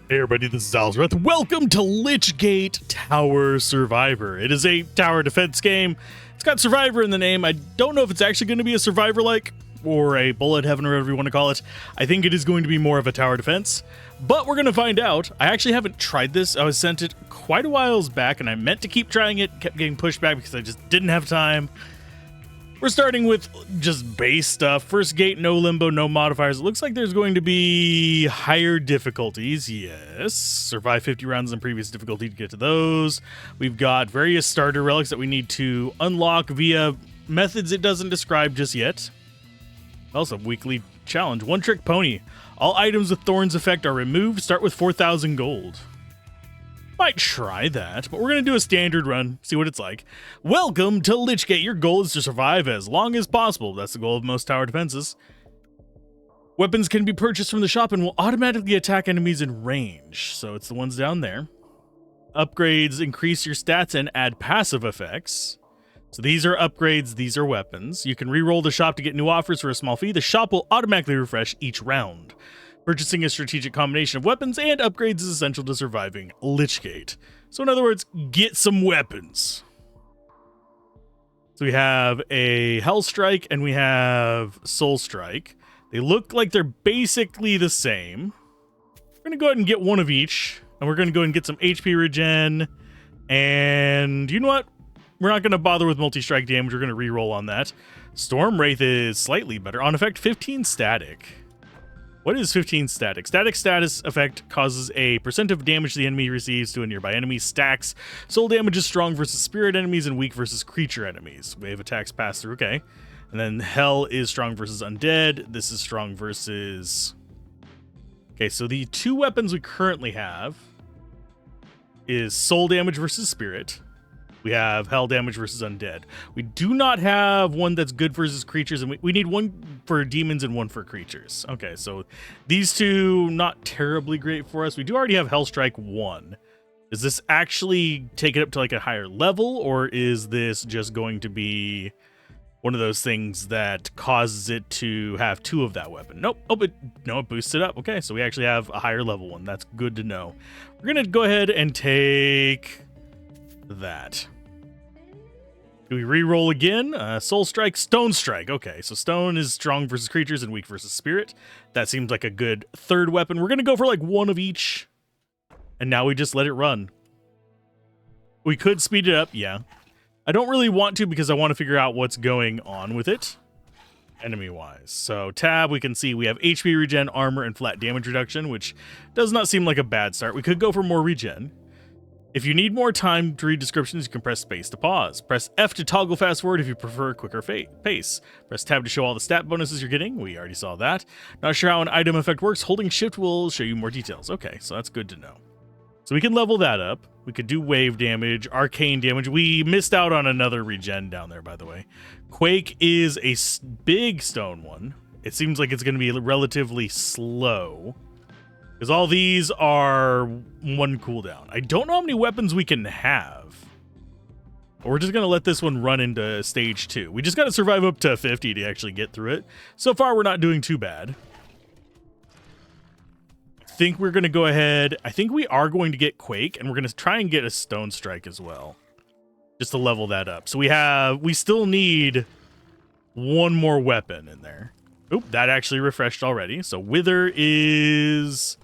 Hey everybody, this is Alzorath. Welcome to Lichgate Tower Survivor. It is a tower defense game. It's got Survivor in the name. I don't know if it's actually going to be a Survivor-like or a bullet heaven or whatever you want to call it. I think it is going to be more of a tower defense, but we're going to find out. I actually haven't tried this. I was sent it quite a while back and I meant to keep trying it, kept getting pushed back because I just didn't have time. We're starting with just base stuff. First gate, no limbo, no modifiers. It looks like there's going to be higher difficulties. Yes. Survive 50 rounds in previous difficulty to get to those. We've got various starter relics that we need to unlock via methods it doesn't describe just yet. Also, weekly challenge. One trick pony. All items with Thorn's effect are removed. Start with 4,000 gold. Might try that, but we're going to do a standard run, see what it's like. Welcome to Lichgate. Your goal is to survive as long as possible. That's the goal of most tower defenses. Weapons can be purchased from the shop and will automatically attack enemies in range. So it's the ones down there. Upgrades increase your stats and add passive effects. So these are upgrades, these are weapons. You can re-roll the shop to get new offers for a small fee. The shop will automatically refresh each round. Purchasing a strategic combination of weapons and upgrades is essential to surviving Lichgate. So in other words, get some weapons. So we have a Hell Strike and we have Soul Strike. They look like they're basically the same. We're going to go ahead and get one of each. And we're going to go ahead and get some HP regen. And you know what? We're not going to bother with multi-strike damage. We're going to re-roll on that. Storm Wraith is slightly better. On effect, 15 static. What is 15 static? Static status effect causes a % of damage the enemy receives to a nearby enemy. Stacks. Soul damage is strong versus spirit enemies and weak versus creature enemies. Wave attacks pass through. Okay. And then hell is strong versus undead. This is strong versus... Okay, so the two weapons we currently have is soul damage versus spirit. We have hell damage versus undead. We do not have one that's good versus creatures, and we need one for demons and one for creatures. Okay, so these two, not terribly great for us. We do already have Hell Strike 1. Does this actually take it up to like a higher level, or is this just going to be one of those things that causes it to have two of that weapon? Nope. Oh, but no, it boosts it up. Okay, so we actually have a higher level one. That's good to know. We're going to go ahead and take... that. Do we re-roll again? Soul Strike, Stone Strike. Okay, so Stone is strong versus creatures and weak versus spirit. That seems like a good third weapon. We're going to go for like one of each. And now we just let it run. We could speed it up, yeah. I don't really want to because I want to figure out what's going on with it, enemy-wise. So tab, we can see we have HP regen, armor, and flat damage reduction, which does not seem like a bad start. We could go for more regen. If you need more time to read descriptions, you can press space to pause. Press F to toggle fast forward if you prefer a quicker pace. Press tab to show all the stat bonuses you're getting. We already saw that. Not sure how an item effect works. Holding shift will show you more details. Okay, so that's good to know. So we can level that up. We could do wave damage, arcane damage. We missed out on another regen down there, by the way. Quake is a big stone one. It seems like it's going to be relatively slow, because all these are one cooldown. I don't know how many weapons we can have. But we're just going to let this one run into stage 2. We just got to survive up to 50 to actually get through it. So far, we're not doing too bad. I think we're going to go ahead. I think we are going to get Quake, and we're going to try and get a Stone Strike as well, just to level that up. So we still need one more weapon in there. Oop, that actually refreshed already. So Wither is...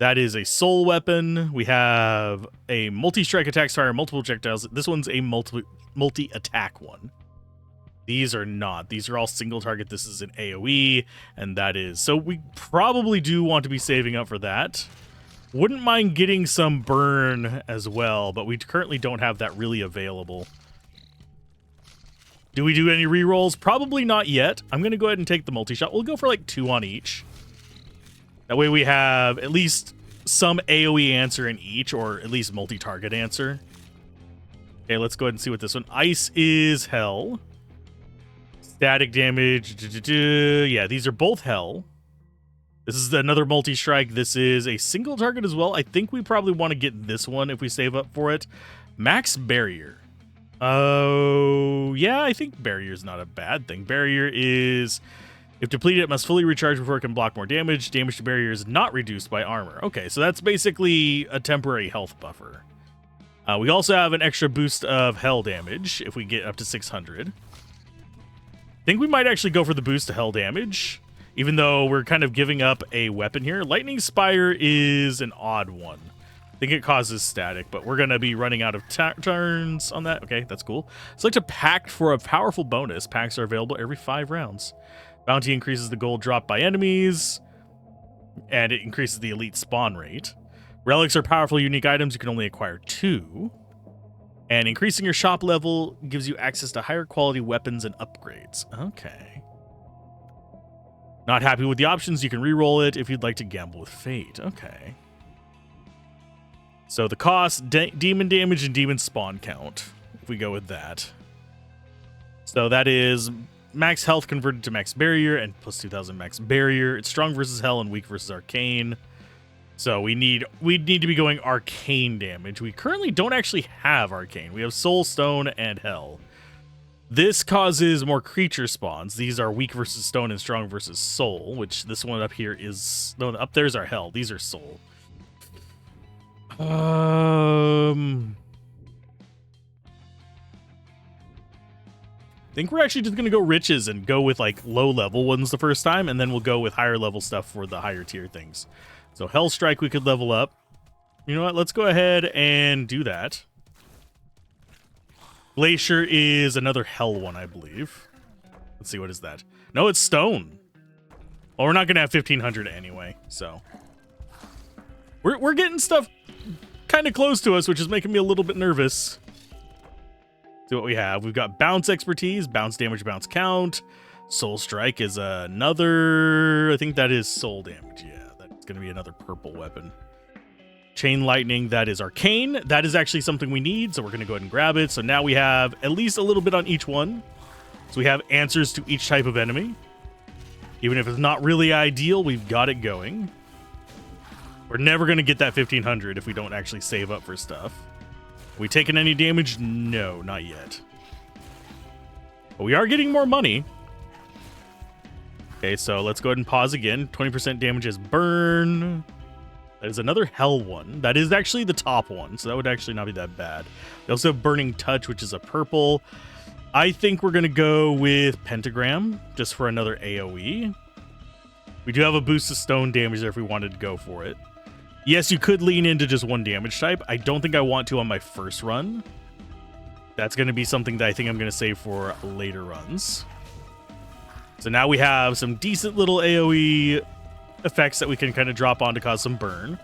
that is a soul weapon. We have a multi-strike attacks fire multiple projectiles. This one's a multi-attack one. These are not. These are all single target. This is an AoE, and that is. So we probably do want to be saving up for that. Wouldn't mind getting some burn as well, but we currently don't have that really available. Do we do any rerolls? Probably not yet. I'm going to go ahead and take the multi-shot. We'll go for like 2 on each. That way we have at least some AoE answer in each, or at least multi-target answer. Okay, let's go ahead and see what this one... Ice is hell. Static damage. Yeah, these are both hell. This is another multi-strike. This is a single target as well. I think we probably want to get this one if we save up for it. Max barrier. Oh, yeah, I think barrier is not a bad thing. Barrier is... If depleted, it must fully recharge before it can block more damage. Damage to barrier is not reduced by armor. Okay, so that's basically a temporary health buffer. We also have an extra boost of hell damage if we get up to 600. I think we might actually go for the boost to hell damage, even though we're kind of giving up a weapon here. Lightning Spire is an odd one. I think it causes static, but we're going to be running out of turns on that. Okay, that's cool. Select a pact for a powerful bonus. Packs are available every 5 rounds. Bounty increases the gold dropped by enemies, and it increases the elite spawn rate. Relics are powerful, unique items. You can only acquire 2. And increasing your shop level gives you access to higher quality weapons and upgrades. Okay. Not happy with the options? You can reroll it if you'd like to gamble with fate. Okay. So the cost, demon damage, and demon spawn count, if we go with that. So that is max health converted to max barrier and plus 2,000 max barrier. It's strong versus hell and weak versus arcane. So we need to be going arcane damage. We currently don't actually have arcane. We have soul, stone, and hell. This causes more creature spawns. These are weak versus stone and strong versus soul, which this one up here is... No, up there's our hell. These are soul. I think we're actually just going to go riches and go with like low level ones the first time, and then we'll go with higher level stuff for the higher tier things. So Hell Strike we could level up. You know what? Let's go ahead and do that. Glacier is another hell one, I believe. Let's see, what is that? No, it's stone. Well, we're not going to have 1,500 anyway, so. We're getting stuff kind of close to us, which is making me a little bit nervous. See what we have. We've got bounce expertise, bounce damage, bounce count. Soul Strike is another... I think that is soul damage, yeah. That's going to be another purple weapon. Chain Lightning, that is arcane. That is actually something we need, so we're going to go ahead and grab it. So now we have at least a little bit on each one. So we have answers to each type of enemy. Even if it's not really ideal, we've got it going. We're never going to get that 1,500 if we don't actually save up for stuff. Are we taking any damage? No, not yet. But we are getting more money. Okay, so let's go ahead and pause again. 20% damage is burn. That is another hell one. That is actually the top one, so that would actually not be that bad. We also have Burning Touch, which is a purple. I think we're going to go with Pentagram, just for another AoE. We do have a boost of stone damage there if we wanted to go for it. Yes, you could lean into just one damage type. I don't think I want to on my first run. That's going to be something that I think I'm going to save for later runs. So now we have some decent little AoE effects that we can kind of drop on to cause some burn.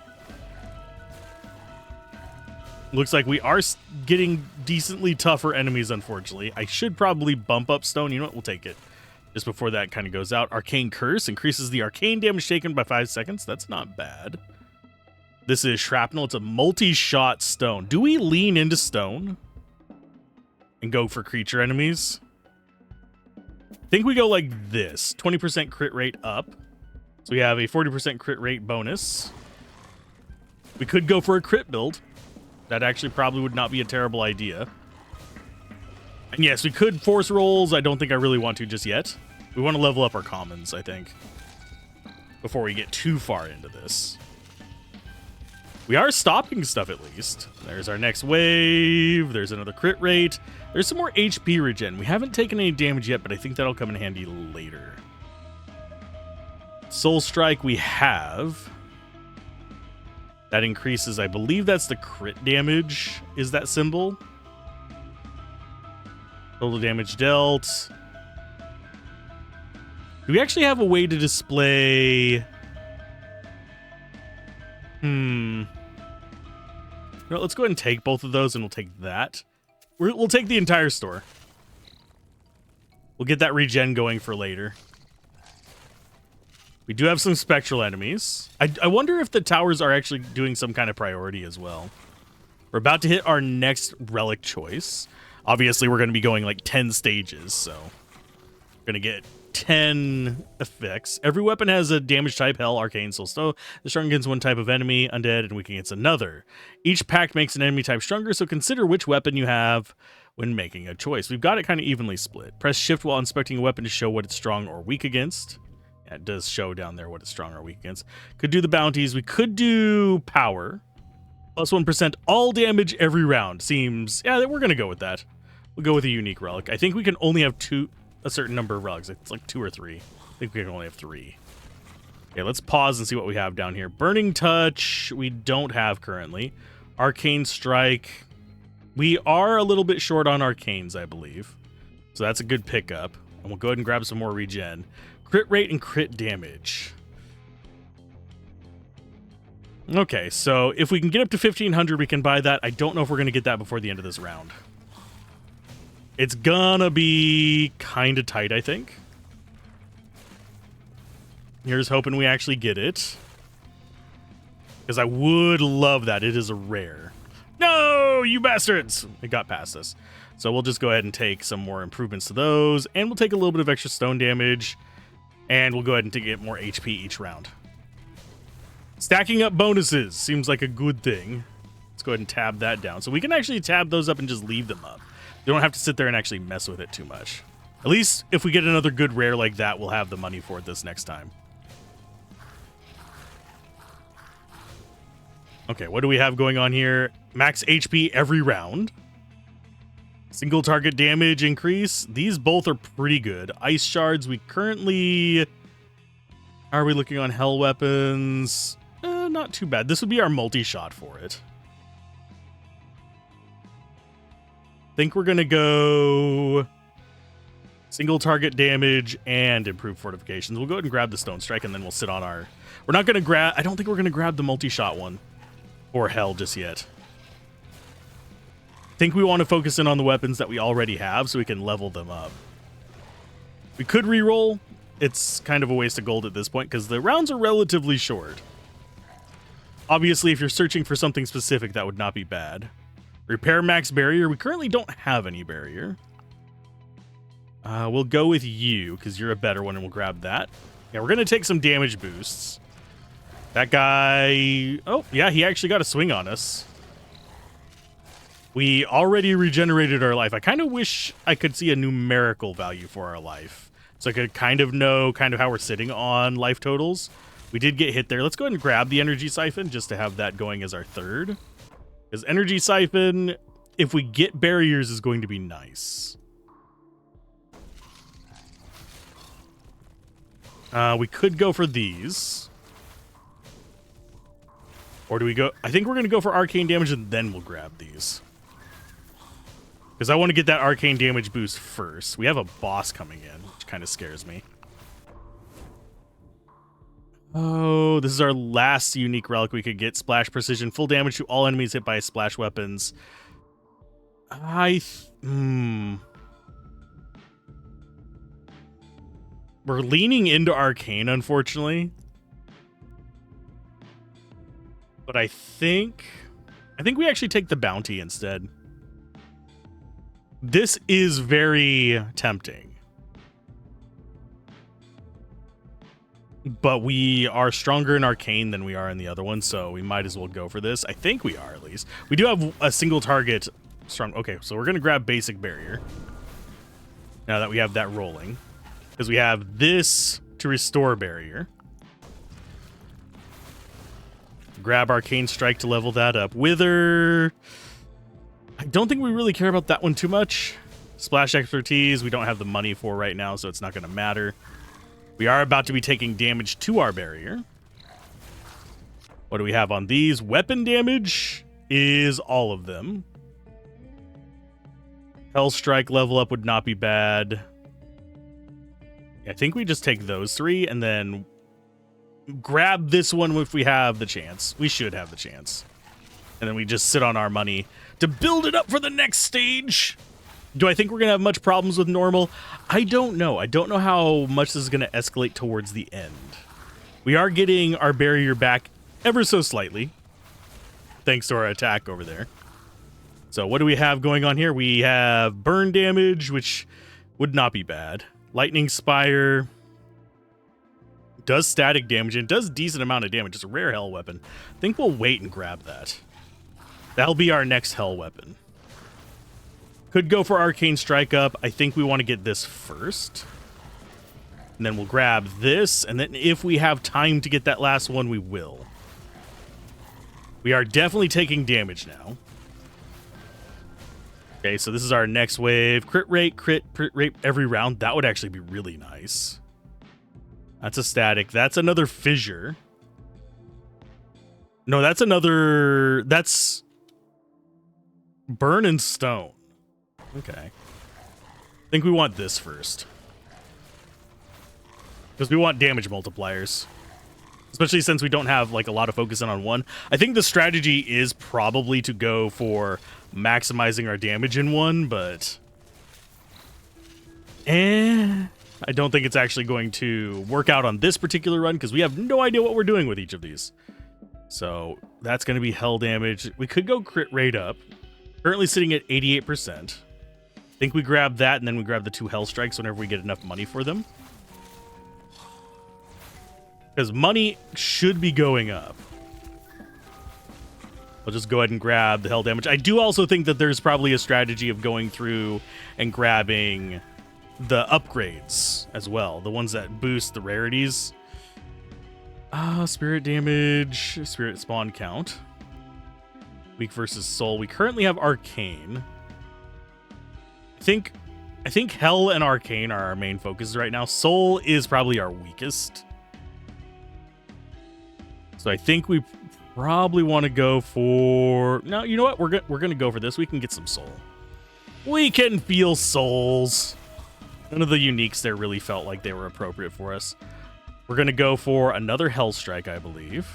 Looks like we are getting decently tougher enemies, unfortunately. I should probably bump up stone. You know what? We'll take it. Just before that kind of goes out. Arcane Curse increases the arcane damage taken by 5 seconds. That's not bad. This is Shrapnel. It's a multi-shot stone. Do we lean into stone and go for creature enemies? I think we go like this. 20% crit rate up. So we have a 40% crit rate bonus. We could go for a crit build. That actually probably would not be a terrible idea. And yes, we could force rolls. I don't think I really want to just yet. We want to level up our commons, I think, before we get too far into this. We are stopping stuff at least. There's our next wave. There's another crit rate. There's some more HP regen. We haven't taken any damage yet, but I think that'll come in handy later. Soul Strike we have. That increases, I believe that's the crit damage, is that symbol. Total damage dealt. Do we actually have a way to display... No, let's go ahead and take both of those, and we'll take that. We'll take the entire store. We'll get that regen going for later. We do have some spectral enemies. I wonder if the towers are actually doing some kind of priority as well. We're about to hit our next relic choice. Obviously, we're going to be going like 10 stages, so we're going to get 10 effects. Every weapon has a damage type, hell, arcane, soul, snow. The strong against one type of enemy, undead, and weak against another. Each pact makes an enemy type stronger, so consider which weapon you have when making a choice. We've got it kind of evenly split. Press shift while inspecting a weapon to show what it's strong or weak against. Yeah, it does show down there what it's strong or weak against. Could do the bounties. We could do power. Plus 1% all damage every round. Seems, yeah, we're going to go with that. We'll go with a unique relic. I think we can only have a certain number of relics. It's like 2 or 3. I think we can only have 3. Okay, let's pause and see what we have down here. Burning Touch, we don't have currently. Arcane Strike. We are a little bit short on arcanes, I believe. So that's a good pickup. And we'll go ahead and grab some more regen. Crit rate and crit damage. Okay, so if we can get up to 1,500, we can buy that. I don't know if we're going to get that before the end of this round. It's gonna be kind of tight, I think. Here's hoping we actually get it. Because I would love that. It is a rare. No, you bastards! It got past us. So we'll just go ahead and take some more improvements to those. And we'll take a little bit of extra stone damage. And we'll go ahead and get more HP each round. Stacking up bonuses seems like a good thing. Let's go ahead and tab that down. So we can actually tab those up and just leave them up. You don't have to sit there and actually mess with it too much. At least if we get another good rare like that, we'll have the money for it this next time. Okay, what do we have going on here? Max HP every round. Single target damage increase. These both are pretty good. Ice shards, we currently... Are we looking on hell weapons? Not too bad. This would be our multi-shot for it. Think we're gonna go single target damage and improved fortifications. We'll go ahead and grab the stone strike and then we'll sit on our... We're not gonna grab... I don't think we're gonna grab the multi-shot one or hell just yet. I think we want to focus in on the weapons that we already have so we can level them up. We could reroll. It's kind of a waste of gold at this point because the rounds are relatively short. Obviously, if you're searching for something specific, that would not be bad. Repair max barrier. We currently don't have any barrier. We'll go with you because you're a better one and we'll grab that. Yeah, we're going to take some damage boosts. That guy... Oh, yeah, he actually got a swing on us. We already regenerated our life. I kind of wish I could see a numerical value for our life. So I could kind of know how we're sitting on life totals. We did get hit there. Let's go ahead and grab the energy siphon just to have that going as our third. Because energy siphon, if we get barriers, is going to be nice. We could go for these. Or do we go... I think we're going to go for arcane damage and then we'll grab these. Because I want to get that arcane damage boost first. We have a boss coming in, which kind of scares me. Oh, this is our last unique relic we could get. Splash precision. Full damage to all enemies hit by splash weapons. We're leaning into arcane, unfortunately. But I think we actually take the bounty instead. This is very tempting. But we are stronger in arcane than we are in the other one, so we might as well go for this. I think we are, at least. We do have a single target strong. Okay, so we're going to grab basic barrier. Now that we have that rolling. Because we have this to restore barrier. Grab arcane strike to level that up. Wither... I don't think we really care about that one too much. Splash expertise, we don't have the money for right now, so it's not going to matter. We are about to be taking damage to our barrier. What do we have on these? Weapon damage is all of them. Hell strike level up would not be bad. I think we just take those three and then grab this one if we have the chance. We should have the chance. And then we just sit on our money to build it up for the next stage. Do I think we're going to have much problems with normal? I don't know. I don't know how much this is going to escalate towards the end. We are getting our barrier back ever so slightly, thanks to our attack over there. So what do we have going on here? We have burn damage, which would not be bad. Lightning Spire does static damage and does decent amount of damage. It's a rare hell weapon. I think we'll wait and grab that. That'll be our next hell weapon. Could go for arcane strike up. I think we want to get this first. And then we'll grab this, and then if we have time to get that last one, we will. We are definitely taking damage now. Okay, so this is our next wave. Crit rate every round. That would actually be really nice. That's a static. That's another fissure. No, that's another... That's... Burn and stone. Okay. I think we want this first. Because we want damage multipliers. Especially since we don't have like a lot of focus on one. I think the strategy is probably to go for maximizing our damage in one, but I don't think it's actually going to work out on this particular run because we have no idea what we're doing with each of these. So that's going to be hell damage. We could go crit rate up. Currently sitting at 88%. I think we grab that and then we grab the 2 hell strikes whenever we get enough money for them. Because money should be going up. I'll just go ahead and grab the hell damage. I do also think that there's probably a strategy of going through and grabbing the upgrades as well. The ones that boost the rarities. Spirit damage, spirit spawn count. Weak versus soul. We currently have arcane. I think hell and arcane are our main focuses right now. Soul is probably our weakest. So I think we probably want to go for... No, you know what? We're going to go for this. We can get some soul. We can feel souls. None of the uniques there really felt like they were appropriate for us. We're going to go for another hell strike, I believe.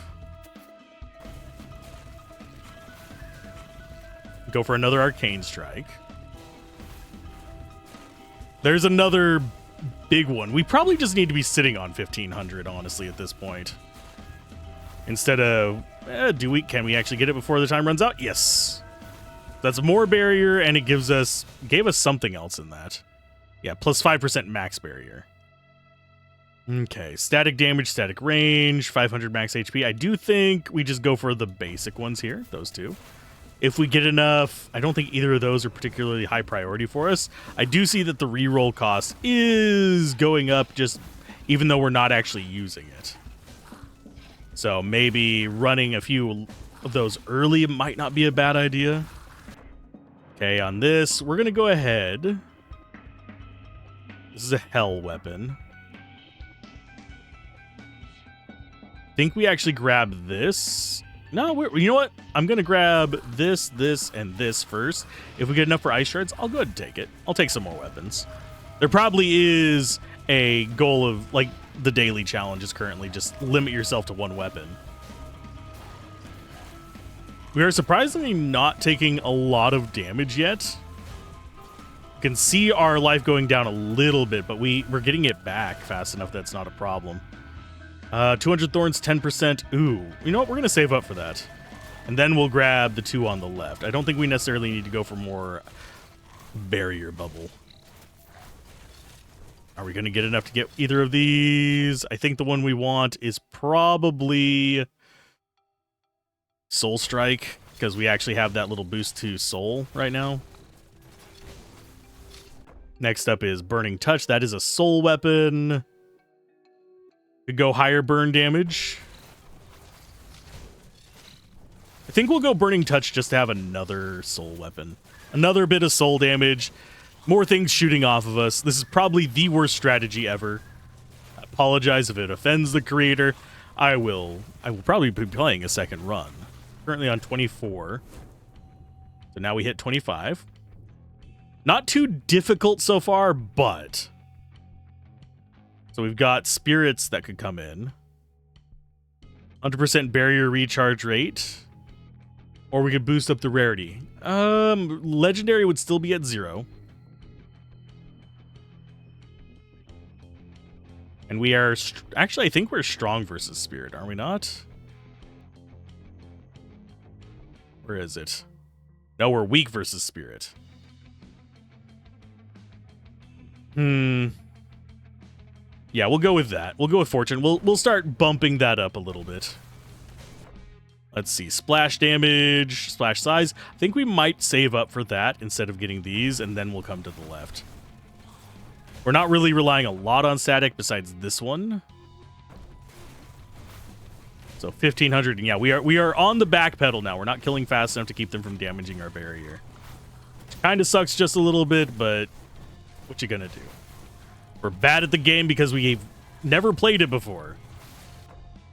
Go for another arcane strike. There's another big one. We probably just need to be sitting on 1500, honestly, at this point. Instead of, can we actually get it before the time runs out? Yes. That's more barrier, and it gave us something else in that. Yeah, plus 5% max barrier. Okay, static damage, static range, 500 max HP. I do think we just go for the basic ones here, those two. If we get enough, I don't think either of those are particularly high priority for us. I do see that the reroll cost is going up, just even though we're not actually using it. So maybe running a few of those early might not be a bad idea. Okay, on this, we're going to go ahead. This is a hell weapon. I think we actually grab this. No, you know what? I'm going to grab this, and this first. If we get enough for ice shards, I'll go ahead and take it. I'll take some more weapons. There probably is a goal of, like, the daily challenge is currently just limit yourself to one weapon. We are surprisingly not taking a lot of damage yet. You can see our life going down a little bit, but we're getting it back fast enough that's not a problem. 200 thorns, 10%. Ooh, you know what? We're going to save up for that. And then we'll grab the 2 on the left. I don't think we necessarily need to go for more barrier bubble. Are we going to get enough to get either of these? I think the one we want is probably Soul Strike, because we actually have that little boost to soul right now. Next up is Burning Touch. That is a soul weapon. Could go higher burn damage. I think we'll go Burning Touch just to have another soul weapon. Another bit of soul damage. More things shooting off of us. This is probably the worst strategy ever. I apologize if it offends the creator. I will probably be playing a second run. Currently on 24. So now we hit 25. Not too difficult so far, but... So we've got spirits that could come in. 100% barrier recharge rate. Or we could boost up the rarity. Legendary would still be at 0. And we are... Actually, I think we're strong versus spirit, are we not? Where is it? No, we're weak versus spirit. Yeah, we'll go with that. We'll go with fortune. We'll start bumping that up a little bit. Let's see. Splash damage, splash size. I think we might save up for that instead of getting these, and then we'll come to the left. We're not really relying a lot on static besides this one. So 1500, and yeah, we are on the back pedal now. We're not killing fast enough to keep them from damaging our barrier. Which kind of sucks just a little bit, but what you gonna do? We're bad at the game because we've never played it before.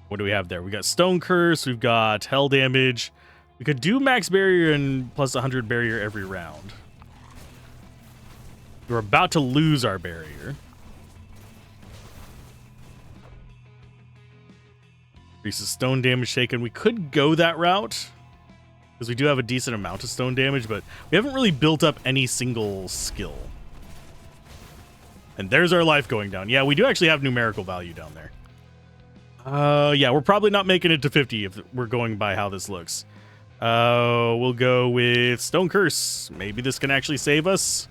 What do we have there? We got Stone Curse, we've got Hell Damage. We could do max barrier and plus 100 barrier every round. We're about to lose our barrier. Increases stone damage taken. We could go that route because we do have a decent amount of stone damage, but we haven't really built up any single skill. And there's our life going down. Yeah, we do actually have numerical value down there. Yeah, we're probably not making it to 50 if we're going by how this looks. We'll go with Stone Curse. Maybe this can actually save us.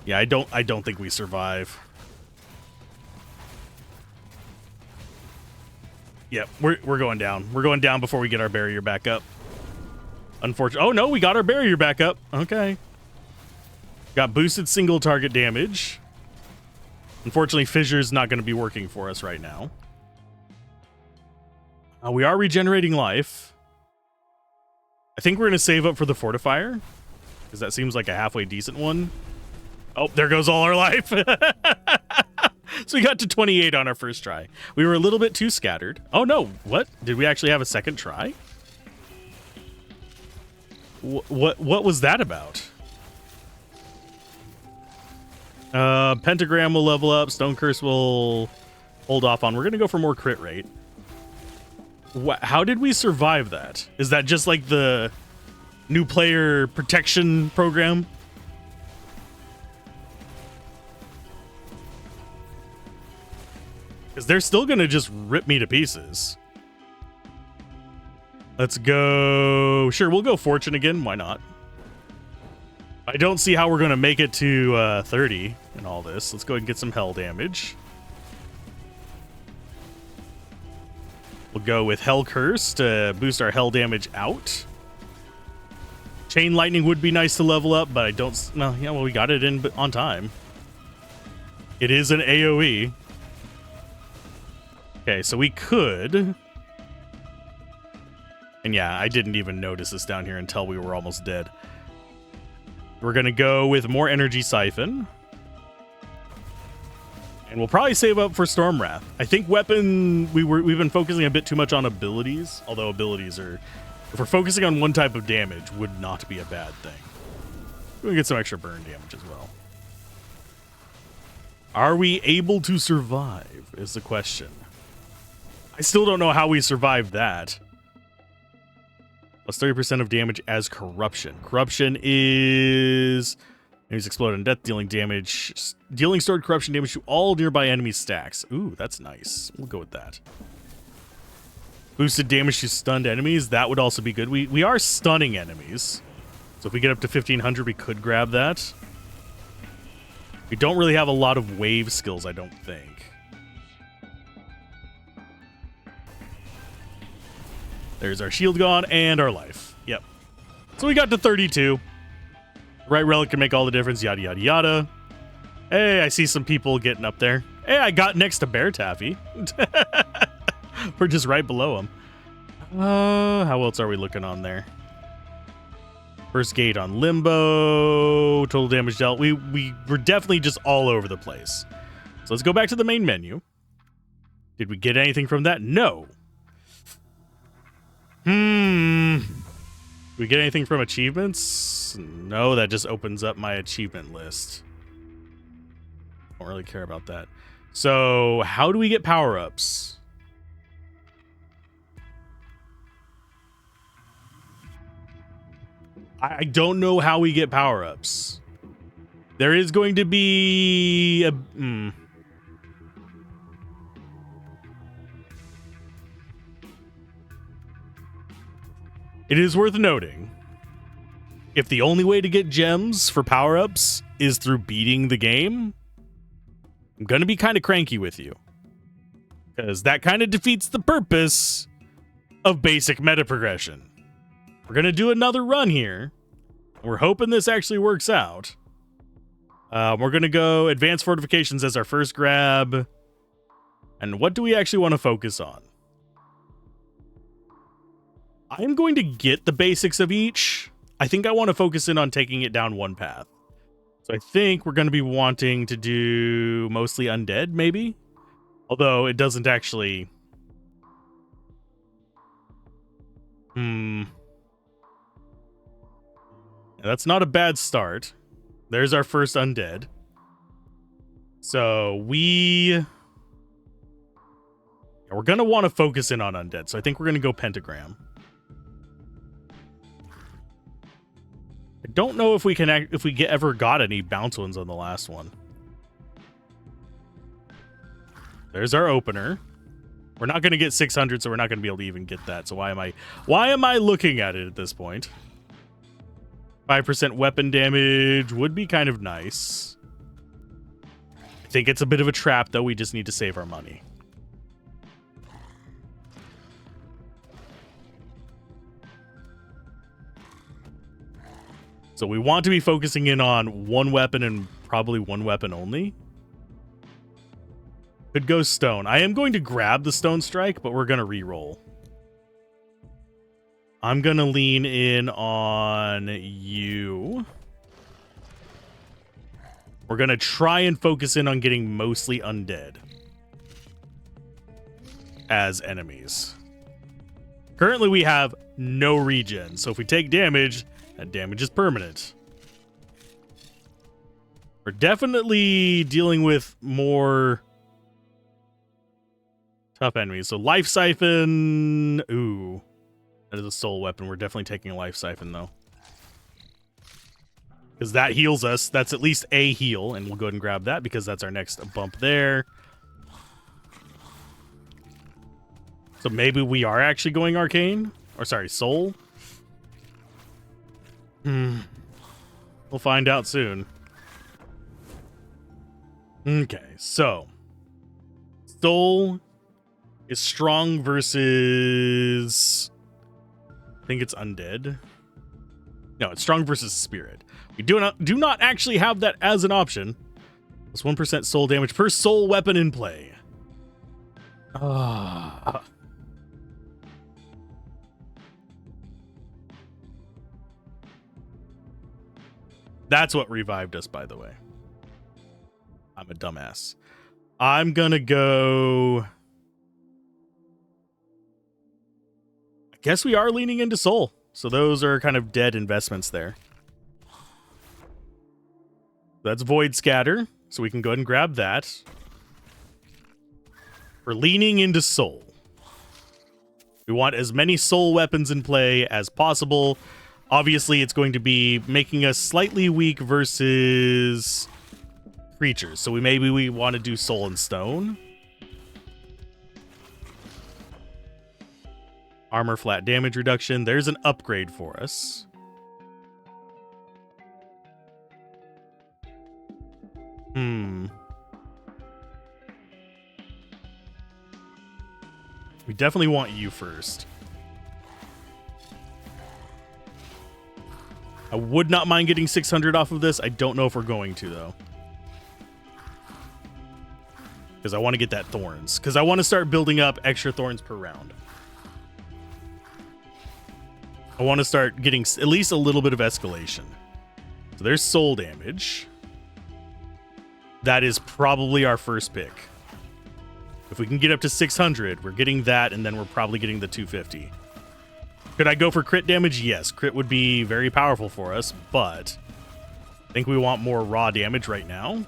Yeah, I don't think we survive. Yep, we're going down. We're going down before we get our barrier back up. Unfortunately, oh no, we got our barrier back up. Okay. Got boosted single target damage. Unfortunately, Fissure's not going to be working for us right now. We are regenerating life. I think we're going to save up for the Fortifier, because that seems like a halfway decent one. Oh, there goes all our life. So we got to 28 on our first try. We were a little bit too scattered. Oh no, what? Did we actually have a second try? What was that about? Pentagram will level up. Stone Curse will hold off on. We're going to go for more crit rate. How did we survive that? Is that just like the new player protection program? Because they're still going to just rip me to pieces. Let's go. Sure, we'll go Fortune again. Why not? I don't see how we're going to make it to 30 in all this. Let's go ahead and get some hell damage. We'll go with Hell Curse to boost our hell damage out. Chain Lightning would be nice to level up, but I don't... No, yeah, well, we got it in on time. It is an AoE. Okay, so we could... And yeah, I didn't even notice this down here until we were almost dead. We're going to go with more Energy Siphon. And we'll probably save up for Storm Wrath. I think weapon... We've been focusing a bit too much on abilities. Although abilities are... If we're focusing on one type of damage, would not be a bad thing. We're going to get some extra burn damage as well. Are we able to survive, is the question. I still don't know how we survived that. Plus 30% of damage as corruption. Corruption is... Enemies explode on death, dealing damage. Dealing stored corruption damage to all nearby enemy stacks. Ooh, that's nice. We'll go with that. Boosted damage to stunned enemies. That would also be good. We are stunning enemies. So if we get up to 1500, we could grab that. We don't really have a lot of wave skills, I don't think. There's our shield gone and our life. Yep. So we got to 32. Right relic can make all the difference, yada, yada, yada. Hey, I see some people getting up there. Hey, I got next to Bear Taffy. We're just right below him. How else are we looking on there? First gate on Limbo. Total damage dealt. We were definitely just all over the place. So let's go back to the main menu. Did we get anything from that? No. Did we get anything from achievements? No, that just opens up my achievement list. Don't really care about that. So, how do we get power-ups? I don't know how we get power-ups. There is going to be a... It is worth noting, if the only way to get gems for power-ups is through beating the game, I'm going to be kind of cranky with you. Because that kind of defeats the purpose of basic meta progression. We're going to do another run here. We're hoping this actually works out. We're going to go advanced fortifications as our first grab. And what do we actually want to focus on? I'm going to get the basics of each. I think I want to focus in on taking it down one path. So I think we're going to be wanting to do mostly undead, maybe? Although it doesn't actually... Yeah, that's not a bad start. There's our first undead. So we're going to want to focus in on undead. So I think we're going to go pentagram. I don't know if we can ever got any bounce ones on the last one. There's our opener. We're not going to get 600, so we're not going to be able to even get that. So why am I looking at it at this point? 5% weapon damage would be kind of nice. I think it's a bit of a trap, though. We just need to save our money. So we want to be focusing in on one weapon and probably one weapon only. Could go stone. I am going to grab the stone strike, but we're going to re-roll. I'm going to lean in on you. We're going to try and focus in on getting mostly undead as enemies. Currently, we have no regen, so if we take damage, that damage is permanent. We're definitely dealing with more tough enemies. So life siphon. Ooh. That is a soul weapon. We're definitely taking a life siphon, though. Because that heals us. That's at least a heal. And we'll go ahead and grab that because that's our next bump there. So maybe we are actually going arcane. Or sorry, soul. We'll find out soon. Okay, so soul is strong versus, I think it's undead. No, it's strong versus spirit. We do not actually have that as an option. Plus 1% soul damage per soul weapon in play. That's what revived us, by the way. I'm a dumbass. I'm gonna go... I guess we are leaning into soul. So those are kind of dead investments there. That's Void Scatter. So we can go ahead and grab that. We're leaning into soul. We want as many soul weapons in play as possible. Obviously, it's going to be making us slightly weak versus creatures. So maybe we want to do soul and stone. Armor flat damage reduction. There's an upgrade for us. We definitely want you first. I would not mind getting 600 off of this. I don't know if we're going to, though. Because I want to get that thorns. Because I want to start building up extra thorns per round. I want to start getting at least a little bit of escalation. So there's soul damage. That is probably our first pick. If we can get up to 600, we're getting that, and then we're probably getting the 250. Could I go for crit damage? Yes, crit would be very powerful for us, but I think we want more raw damage right now.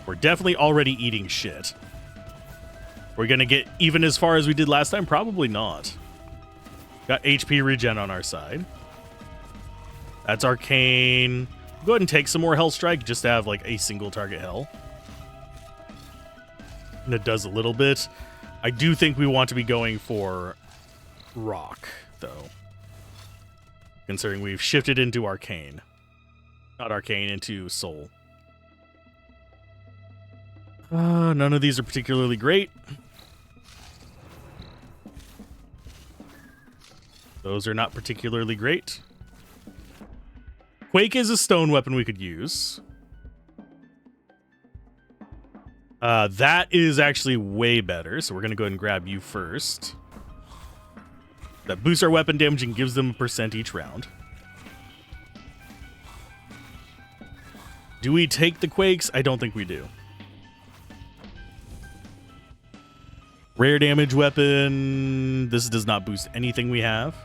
We're definitely already eating shit. We're going to get even as far as we did last time? Probably not. Got HP regen on our side. That's arcane. Go ahead and take some more Hell Strike just to have like a single target hell. And it does a little bit. I do think we want to be going for rock, though. Considering we've shifted into arcane. Not arcane, into soul. None of these are particularly great. Those are not particularly great. Quake is a stone weapon we could use. That is actually way better, so we're going to go ahead and grab you first. That boosts our weapon damage and gives them a % each round. Do we take the quakes? I don't think we do. Rare damage weapon. This does not boost anything we have.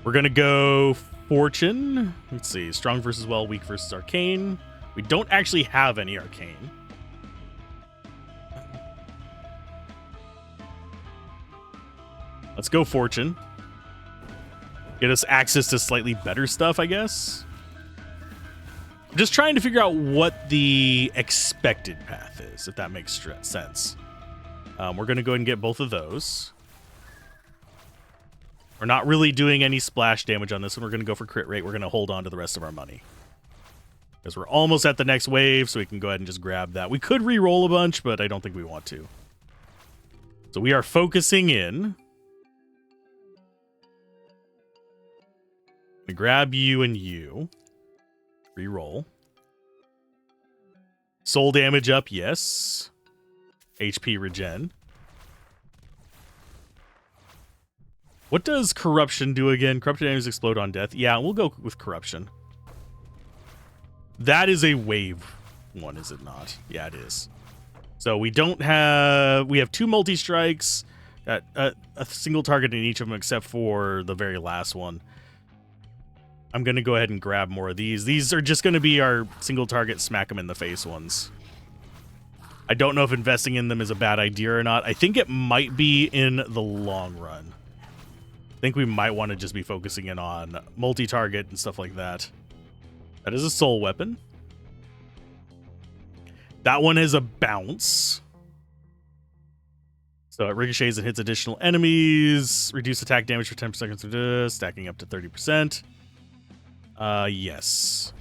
We're going to go Fortune. Let's see. Strong versus well, weak versus arcane. We don't actually have any arcane. Let's go Fortune. Get us access to slightly better stuff, I guess. I'm just trying to figure out what the expected path is, if that makes sense. We're going to go ahead and get both of those. We're not really doing any splash damage on this one. We're going to go for crit rate. We're going to hold on to the rest of our money. Because we're almost at the next wave, so we can go ahead and just grab that. We could re-roll a bunch, but I don't think we want to. So we are focusing in. I'm going to grab you and you. Re-roll. Soul damage up, yes. HP regen. What does corruption do again? Corrupted enemies explode on death. Yeah, we'll go with corruption. That is a wave one, is it not? Yeah, it is. So we don't have... We have 2 multi-strikes. A single target in each of them except for the very last one. I'm going to go ahead and grab more of these. These are just going to be our single target smack them in the face ones. I don't know if investing in them is a bad idea or not. I think it might be in the long run. I think we might want to just be focusing in on multi-target and stuff like that. That is a soul weapon. That one is a bounce. So it ricochets and hits additional enemies. Reduce attack damage for 10 seconds, stacking up to 30%. Yes.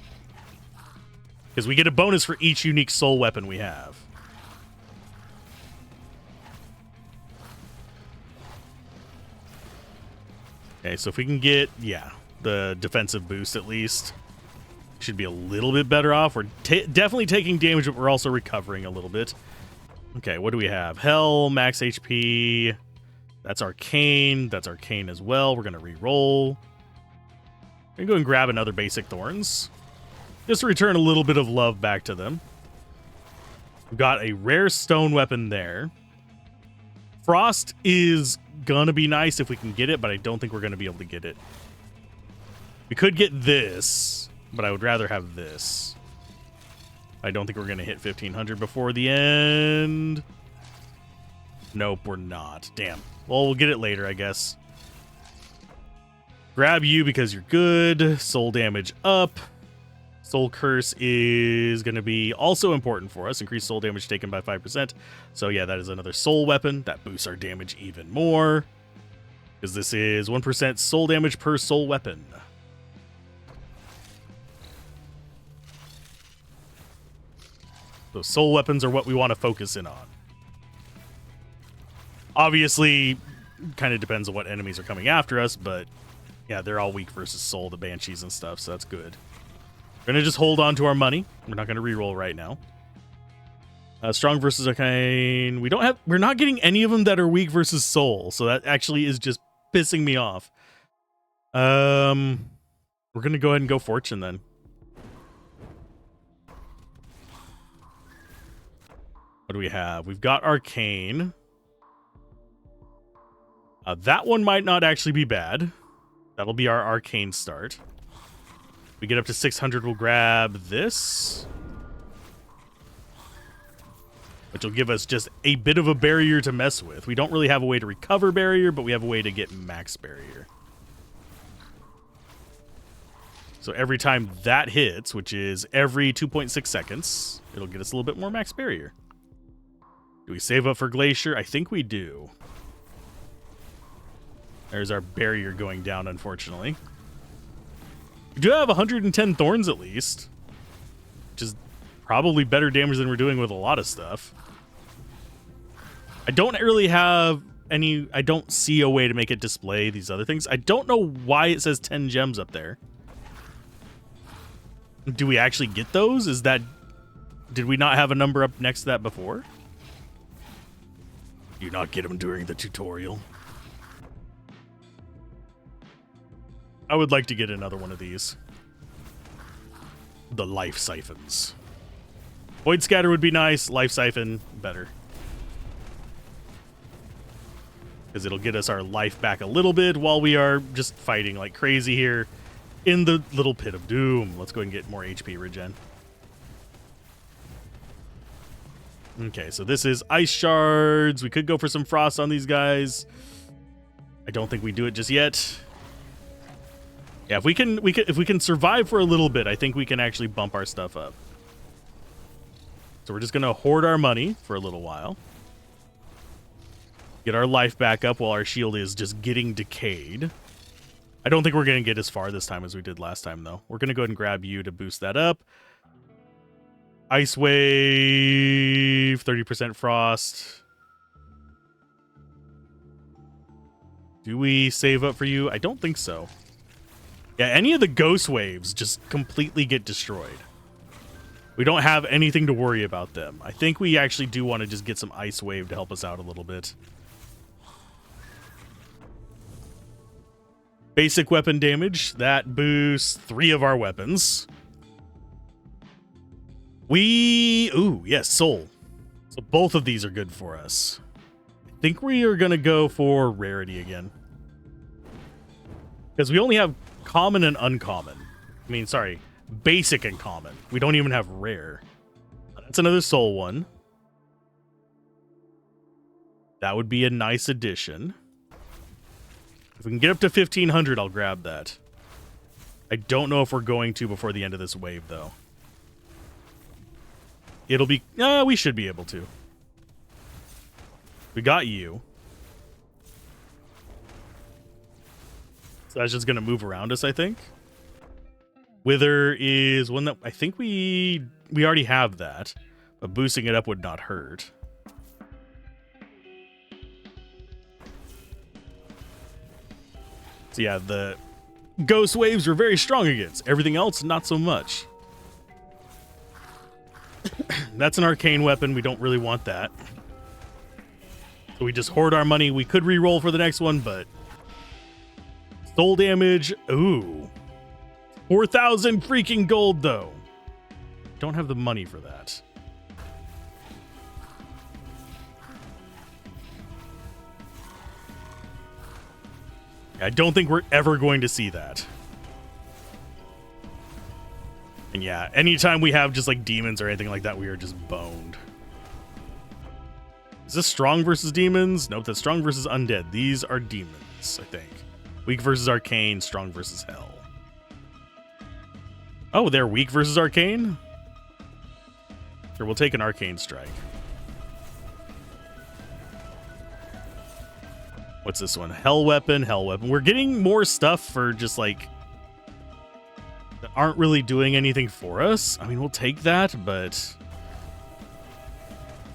Because we get a bonus for each unique soul weapon we have. Okay, so if we can get, yeah, the defensive boost at least, should be a little bit better off. We're definitely taking damage, but we're also recovering a little bit. Okay, what do we have? Hell, max HP. That's arcane. That's arcane as well. We're going to re-roll. I'm going to go and grab another basic thorns. Just to return a little bit of love back to them. We've got a rare stone weapon there. Frost is gonna be nice if we can get it, but I don't think we're gonna be able to get it. We could get this, but I would rather have this. I don't think we're gonna hit 1500 before the end. Nope, we're not. Damn. Well, we'll get it later, I guess. Grab you because you're good. Soul damage up. Soul Curse is going to be also important for us. Increased soul damage taken by 5%. So yeah, that is another soul weapon. That boosts our damage even more. Because this is 1% soul damage per soul weapon. So soul weapons are what we want to focus in on. Obviously, kind of depends on what enemies are coming after us, but yeah, they're all weak versus soul, the banshees and stuff, so that's good. We're going to just hold on to our money. We're not going to reroll right now. Strong versus arcane. We're not getting any of them that are weak versus soul, so that actually is just pissing me off. We're going to go ahead and go fortune then. What do we have? We've got arcane. That one might not actually be bad. That'll be our arcane start. We get up to 600, we'll grab this. Which will give us just a bit of a barrier to mess with. We don't really have a way to recover barrier, but we have a way to get max barrier. So every time that hits, which is every 2.6 seconds, it'll get us a little bit more max barrier. Do we save up for Glacier? I think we do. There's our barrier going down, unfortunately. We do have 110 thorns at least, which is probably better damage than we're doing with a lot of stuff. I don't really have I don't see a way to make it display these other things. I don't know why it says 10 gems up there. Do we actually get those? Did we not have a number up next to that before? Do you not get them during the tutorial? I would like to get another one of these. The life siphons. Void scatter would be nice. Life siphon, better. Because it'll get us our life back a little bit while we are just fighting like crazy here in the little pit of doom. Let's go ahead and get more HP regen. Okay, so this is ice shards. We could go for some frost on these guys. I don't think we do it just yet. Yeah, if we can survive for a little bit, I think we can actually bump our stuff up. So we're just gonna hoard our money for a little while. Get our life back up while our shield is just getting decayed. I don't think we're gonna get as far this time as we did last time, though. We're gonna go ahead and grab you to boost that up. Ice wave, 30% frost. Do we save up for you? I don't think so. Yeah, any of the ghost waves just completely get destroyed. We don't have anything to worry about them. I think we actually do want to just get some ice wave to help us out a little bit. Basic weapon damage. That boosts 3 of our weapons. Ooh, yes, soul. So both of these are good for us. I think we are going to go for rarity again. Because we only have common and uncommon. I mean, sorry, basic and common. We don't even have rare. That's another soul one. That would be a nice addition. If we can get up to 1500, I'll grab that. I don't know if we're going to before the end of this wave, though. It'll be... we should be able to. We got you. So that's just going to move around us, I think. Wither is one that I think we already have that. But boosting it up would not hurt. So yeah, the ghost waves are very strong against. Everything else, not so much. That's an arcane weapon. We don't really want that. So we just hoard our money. We could re-roll for the next one, but... soul damage. Ooh. 4,000 freaking gold, though. Don't have the money for that. I don't think we're ever going to see that. And yeah, anytime we have just like demons or anything like that, we are just boned. Is this strong versus demons? Nope, that's strong versus undead. These are demons, I think. Weak versus arcane, strong versus hell. Oh, they're weak versus arcane? Sure, we'll take an arcane strike. What's this one? Hell weapon, hell weapon. We're getting more stuff for just like... that aren't really doing anything for us. I mean, we'll take that, but...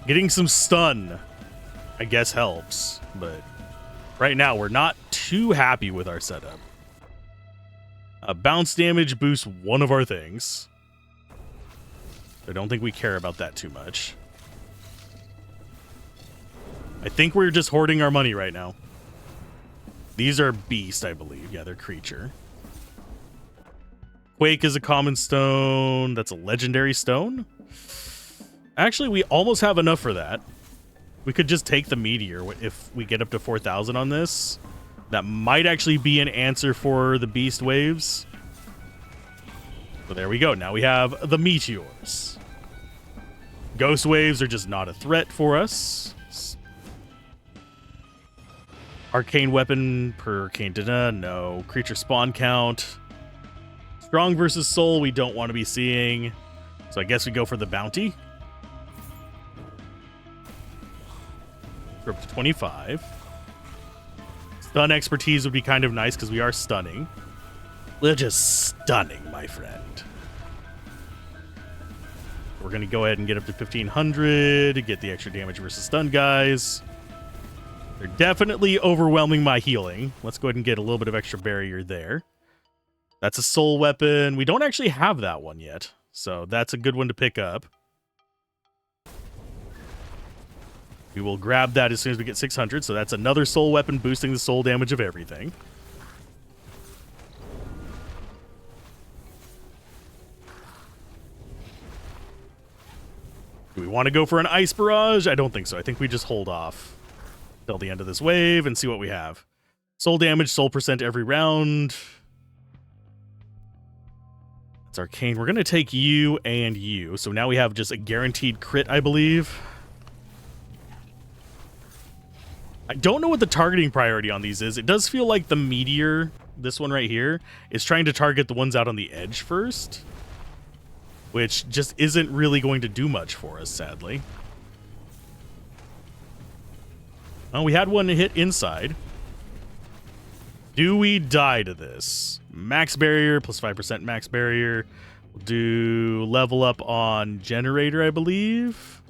getting some stun, I guess, helps. But right now, we're not too happy with our setup. Bounce damage boosts one of our things. I don't think we care about that too much. I think we're just hoarding our money right now. These are beast, I believe. Yeah, they're creature. Quake is a common stone. That's a legendary stone. Actually, we almost have enough for that. We could just take the meteor if we get up to 4,000 on this. That might actually be an answer for the beast waves. So there we go. Now we have the meteors. Ghost waves are just not a threat for us. Arcane weapon per arcane data. No. Creature spawn count. Strong versus soul we don't want to be seeing. So I guess we go for the bounty. We're up to 25. Stun expertise would be kind of nice because we are stunning. We're just stunning, my friend. We're going to go ahead and get up to 1,500 to get the extra damage versus stun guys. They're definitely overwhelming my healing. Let's go ahead and get a little bit of extra barrier there. That's a soul weapon. We don't actually have that one yet, so that's a good one to pick up. We will grab that as soon as we get 600, so that's another soul weapon boosting the soul damage of everything. Do we want to go for an ice barrage? I don't think so. I think we just hold off till the end of this wave and see what we have. Soul damage, soul percent every round. That's arcane. We're going to take you and you. So now we have just a guaranteed crit, I believe. I don't know what the targeting priority on these is. It does feel like the meteor, this one right here, is trying to target the ones out on the edge first, which just isn't really going to do much for us, sadly. Oh, we had one hit inside. Do we die to this? Max barrier, plus 5% max barrier. We'll do level up on generator, I believe.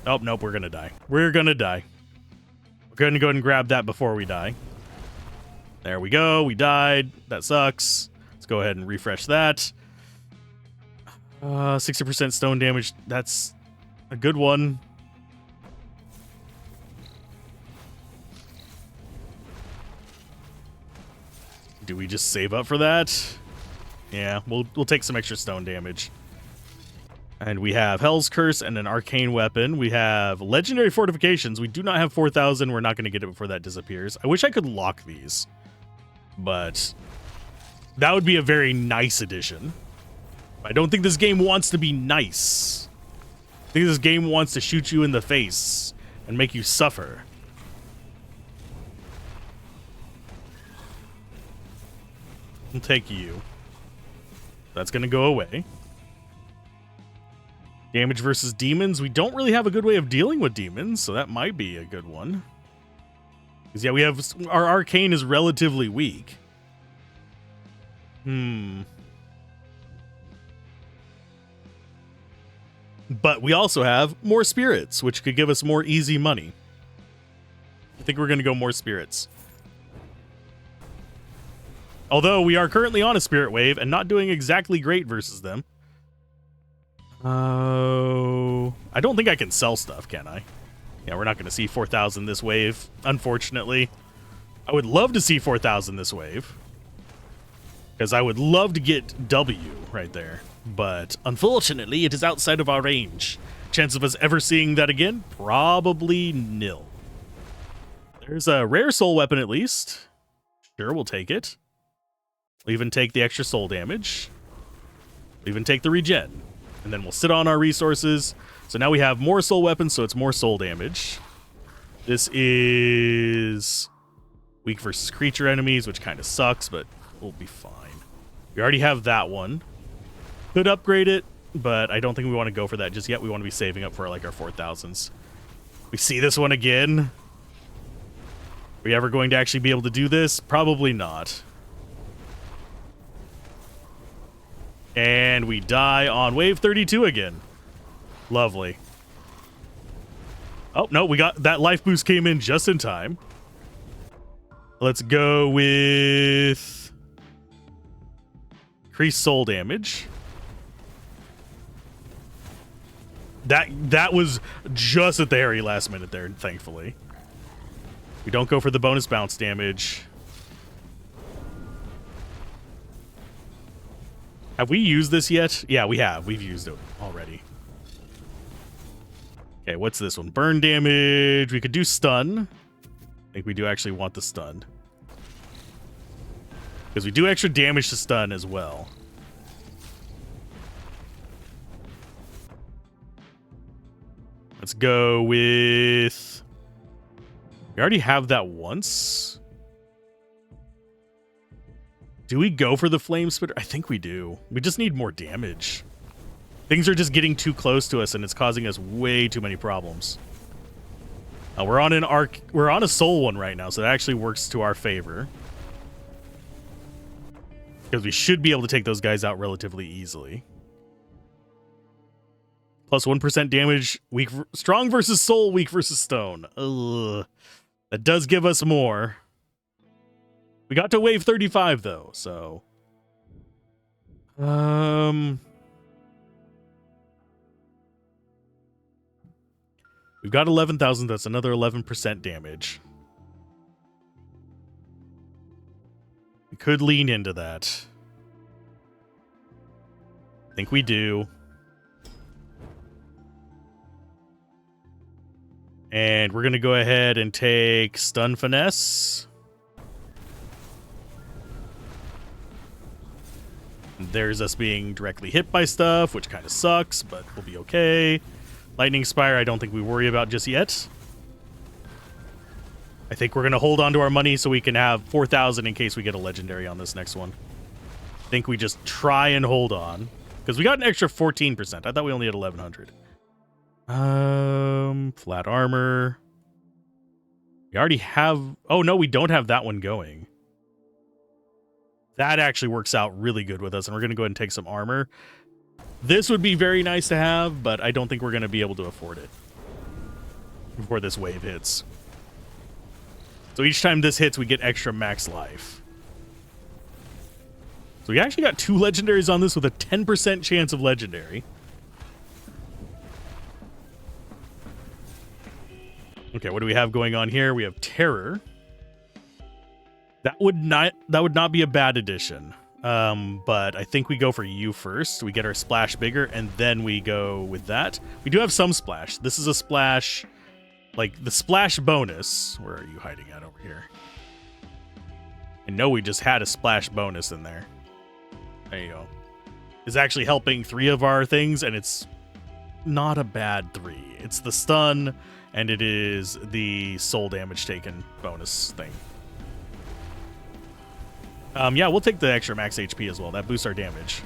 Oh, nope, we're going to die. We're going to die. We're going to go ahead and grab that before we die. There we go. We died. That sucks. Let's go ahead and refresh that. 60% stone damage. That's a good one. Do we just save up for that? Yeah, we'll take some extra stone damage. And we have Hell's Curse and an arcane weapon. We have legendary fortifications. We do not have 4,000. We're not going to get it before that disappears. I wish I could lock these, but that would be a very nice addition. I don't think this game wants to be nice. I think this game wants to shoot you in the face and make you suffer. We'll take you. That's going to go away. Damage versus demons. We don't really have a good way of dealing with demons, so that might be a good one. Because, yeah, we have... Our arcane is relatively weak. But we also have more spirits, which could give us more easy money. I think we're going to go more spirits. Although we are currently on a spirit wave and not doing exactly great versus them. Oh, I don't think I can sell stuff, can I? Yeah, we're not going to see 4,000 this wave, unfortunately. I would love to see 4,000 this wave, because I would love to get W right there. But unfortunately, it is outside of our range. Chance of us ever seeing that again? Probably nil. There's a rare soul weapon at least. Sure, we'll take it. We'll even take the extra soul damage. We'll even take the regen. And then we'll sit on our resources. So now we have more soul weapons, so it's more soul damage. This is weak versus creature enemies, which kind of sucks, but we'll be fine. We already have that one. Could upgrade it, but I don't think we want to go for that just yet. We want to be saving up for like our 4,000s. We see this one again. Are we ever going to actually be able to do this? Probably not. And we die on wave 32 again. Lovely. Oh, no, we got that life boost came in just in time. Let's go with increased soul damage. That was just at the very last minute there, thankfully. We don't go for the bonus bounce damage. Have we used this yet? Yeah, we have. We've used it already. Okay, what's this one? Burn damage. We could do stun. I think we do actually want the stun. Because we do extra damage to stun as well. Let's go with... We already have that once. Do we go for the flame spitter? I think we do. We just need more damage. Things are just getting too close to us, and it's causing us way too many problems. We're on an arc. We're on a soul one right now, so that actually works to our favor. Because we should be able to take those guys out relatively easily. Plus 1% damage, strong versus soul, weak versus stone. Ugh. That does give us more. We got to wave 35 though, so we've got 11,000, that's another 11% damage. We could lean into that. I think we do. And we're going to go ahead and take Stun Finesse. There's us being directly hit by stuff, which kind of sucks, but we'll be okay. Lightning Spire, I don't think we worry about just yet. I think we're going to hold on to our money so we can have 4,000 in case we get a legendary on this next one. I think we just try and hold on. Because we got an extra 14%. I thought we only had 1,100. Flat armor. We already have... Oh, no, we don't have that one going. That actually works out really good with us, and we're going to go ahead and take some armor. This would be very nice to have, but I don't think we're going to be able to afford it before this wave hits. So each time this hits, we get extra max life. So we actually got 2 legendaries on this with a 10% chance of legendary. Okay, what do we have going on here? We have Terror. That would not be a bad addition. But I think we go for you first. We get our splash bigger, and then we go with that. We do have some splash. This is a splash, like the splash bonus. Where are you hiding at over here? I know we just had a splash bonus in there. There you go. Is actually helping 3 of our things, and it's not a bad 3. It's the stun, and it is the soul damage taken bonus thing. Yeah, we'll take the extra max HP as well. That boosts our damage.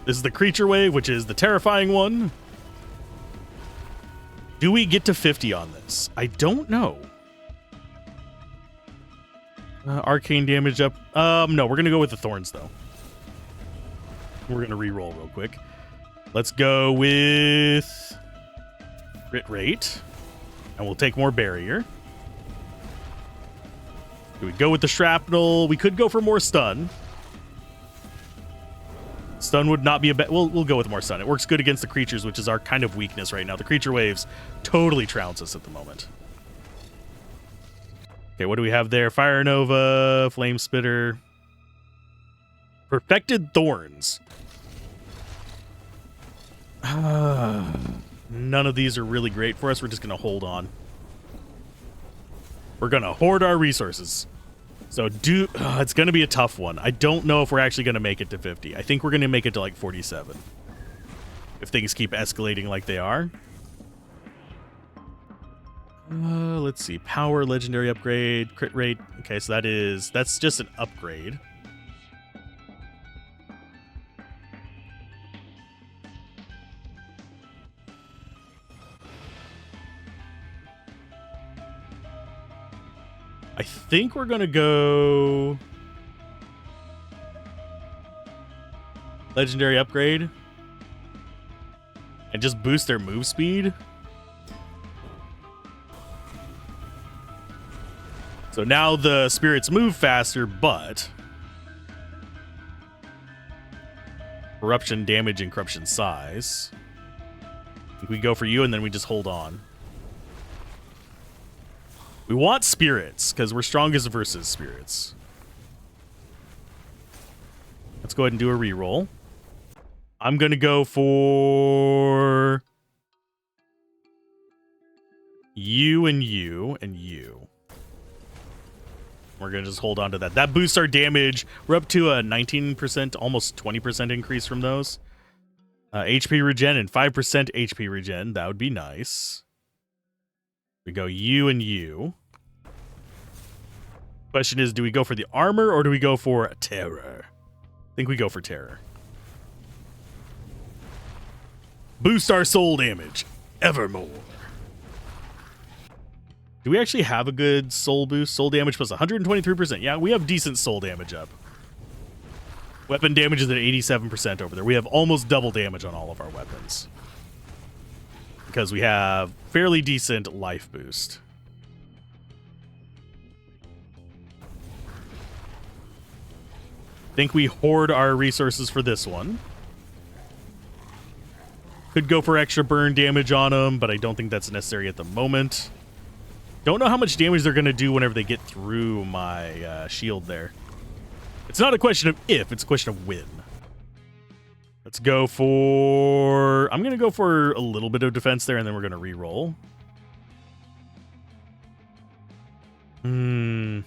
This is the creature wave, which is the terrifying one. Do we get to 50 on this? I don't know. Arcane damage up. No, we're going to go with the thorns, though. We're going to re-roll real quick. Let's go with crit rate. And we'll take more barrier. Do we go with the shrapnel? We could go for more stun. Stun would not be a bad... We'll go with more stun. It works good against the creatures, which is our kind of weakness right now. The creature waves totally trounce us at the moment. Okay, what do we have there? Fire Nova, Flame Spitter. Perfected Thorns. None of these are really great for us. We're just going to hold on. We're going to hoard our resources. So it's going to be a tough one. I don't know if we're actually going to make it to 50. I think we're going to make it to like 47. If things keep escalating like they are. Let's see. Power, legendary upgrade, crit rate. Okay, so that's just an upgrade. I think we're going to go legendary upgrade and just boost their move speed. So now the spirits move faster, but corruption damage and corruption size. I think we go for you and then we just hold on. We want spirits, because we're strongest versus spirits. Let's go ahead and do a reroll. I'm going to go for you and you and you. We're going to just hold on to that. That boosts our damage. We're up to a 19%, almost 20% increase from those. HP regen and 5% HP regen. That would be nice. We go you and you. Question is, do we go for the armor or do we go for terror? I think we go for terror. Boost our soul damage evermore. Do we actually have a good soul boost? Soul damage plus 123%. Yeah, we have decent soul damage up. Weapon damage is at 87% over there. We have almost double damage on all of our weapons. Because we have fairly decent life boost. Think we hoard our resources for this one. Could go for extra burn damage on them, but I don't think that's necessary at the moment. Don't know how much damage they're going to do whenever they get through my shield there. It's not a question of if, it's a question of when. Let's go for... I'm going to go for a little bit of defense there, and then we're going to re-roll. Can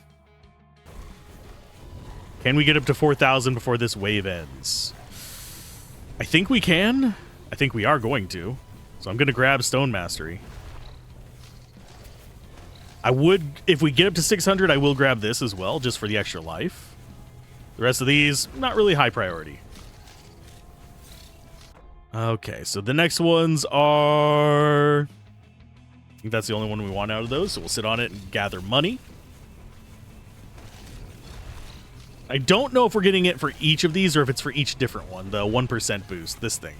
we get up to 4,000 before this wave ends? I think we can. I think we are going to. So I'm going to grab Stone Mastery. I would, if we get up to 600, I will grab this as well, just for the extra life. The rest of these, not really high priority. Okay, so the next ones are... I think that's the only one we want out of those, so we'll sit on it and gather money. I don't know if we're getting it for each of these or if it's for each different one, the 1% boost, this thing.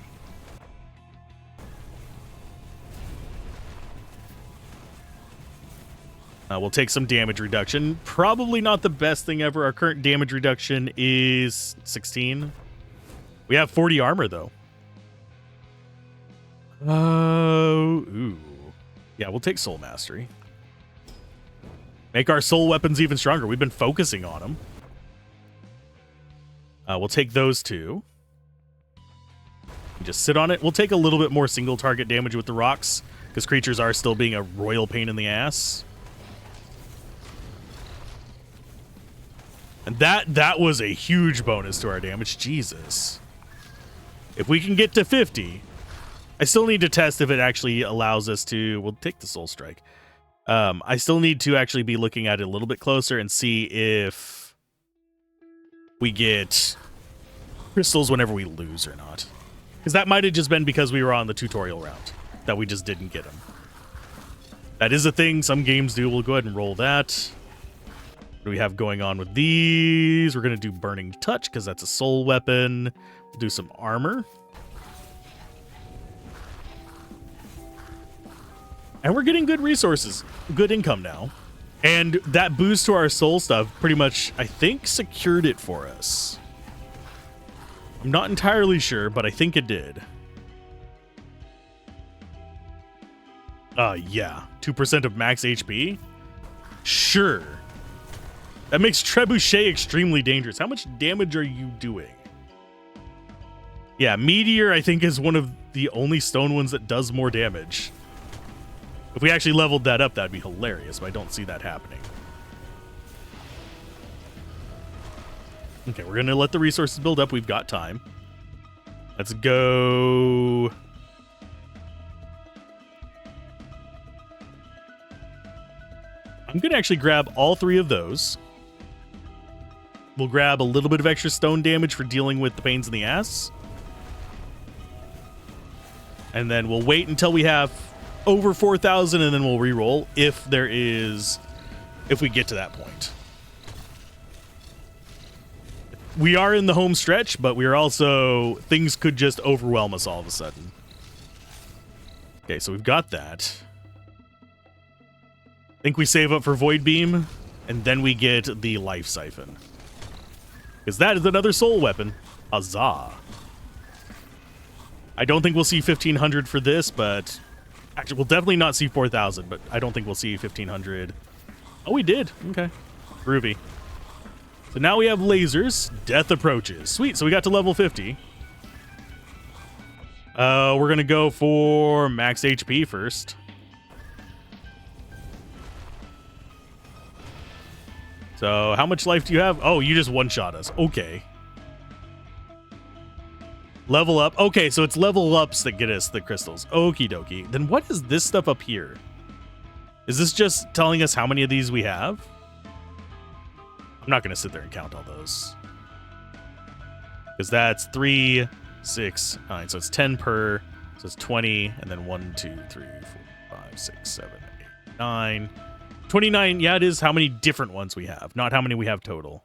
We'll take some damage reduction. Probably not the best thing ever. Our current damage reduction is 16. We have 40 armor, though. Ooh. Yeah, we'll take Soul Mastery. Make our soul weapons even stronger. We've been focusing on them. We'll take those two. Just sit on it. We'll take a little bit more single target damage with the rocks, because creatures are still being a royal pain in the ass. And that was a huge bonus to our damage. Jesus. If we can get to 50, I still need to test if it actually allows us to... We'll take the Soul Strike. I still need to actually be looking at it a little bit closer and see if we get crystals whenever we lose or not. Because that might have just been because we were on the tutorial route that we just didn't get them. That is a thing some games do. We'll go ahead and roll that. What do we have going on with these? We're going to do Burning Touch because that's a soul weapon. We'll do some armor. And we're getting good resources, good income now. And that boost to our soul stuff pretty much, I think, secured it for us. I'm not entirely sure, but I think it did. Yeah. 2% of max HP? Sure. That makes Trebuchet extremely dangerous. How much damage are you doing? Yeah, Meteor, I think, is one of the only stone ones that does more damage. If we actually leveled that up, that'd be hilarious, but I don't see that happening. Okay, we're going to let the resources build up. We've got time. Let's go... I'm going to actually grab all three of those. We'll grab a little bit of extra stone damage for dealing with the pains in the ass. And then we'll wait until we have over 4,000, and then we'll re-roll if we get to that point. We are in the home stretch, but we are also... Things could just overwhelm us all of a sudden. Okay, so we've got that. I think we save up for Void Beam, and then we get the Life Siphon. Because that is another soul weapon. Huzzah. I don't think we'll see 1,500 for this, but... Actually, we'll definitely not see 4,000, but I don't think we'll see 1,500. Oh, we did. Okay. Groovy. So now we have lasers. Death approaches. Sweet, so we got to level 50. We're going to go for max HP first. So how much life do you have? Oh, you just one-shot us. Okay. Level up. Okay, so it's level ups that get us the crystals. Okie dokie. Then what is this stuff up here? Is this just telling us how many of these we have? I'm not going to sit there and count all those. Because that's 3, 6, 9. So it's 10 per. So it's 20. And then 1, 2, 3, 4, 5, 6, 7, 8, 9. 29. Yeah, it is how many different ones we have, not how many we have total.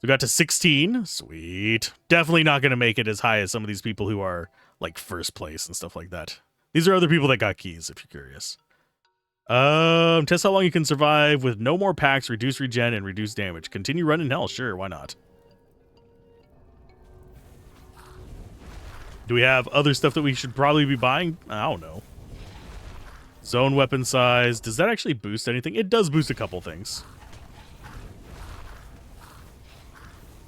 We got to 16. Sweet. Definitely not going to make it as high as some of these people who are like first place and stuff like that. These are other people that got keys, if you're curious. Test how long you can survive with no more packs, reduce regen, and reduce damage. Continue running hell. Sure, why not? Do we have other stuff that we should probably be buying? I don't know. Zone weapon size. Does that actually boost anything? It does boost a couple things.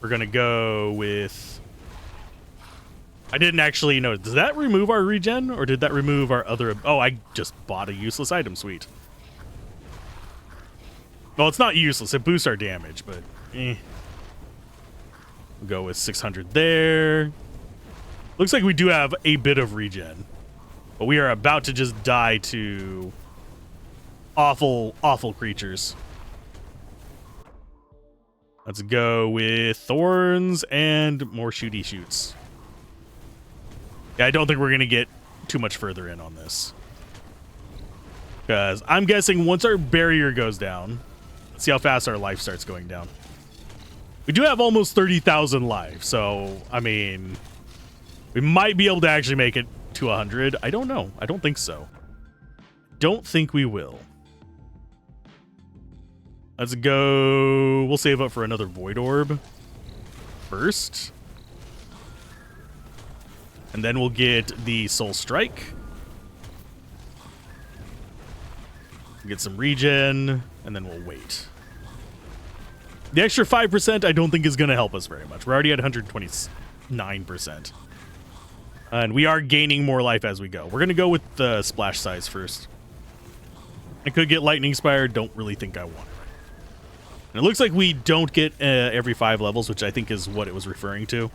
We're going to go with... I didn't actually know. Does that remove our regen? Or did that remove our other... Oh, I just bought a useless item. Sweet. Well, it's not useless. It boosts our damage, but... We'll go with 600 there. Looks like we do have a bit of regen. But we are about to just die to... awful, awful creatures. Let's go with thorns and more shooty shoots. Yeah, I don't think we're going to get too much further in on this. Because I'm guessing once our barrier goes down, let's see how fast our life starts going down. We do have almost 30,000 life, so, I mean, we might be able to actually make it to 100. I don't know. I don't think so. Don't think we will. Let's go. We'll save up for another Void Orb first. And then we'll get the Soul Strike. Get some regen, and then we'll wait. The extra 5% I don't think is going to help us very much. We're already at 129%. And we are gaining more life as we go. We're going to go with the splash size first. I could get Lightning Spire. Don't really think I want it. And it looks like we don't get every 5 levels, which I think is what it was referring to.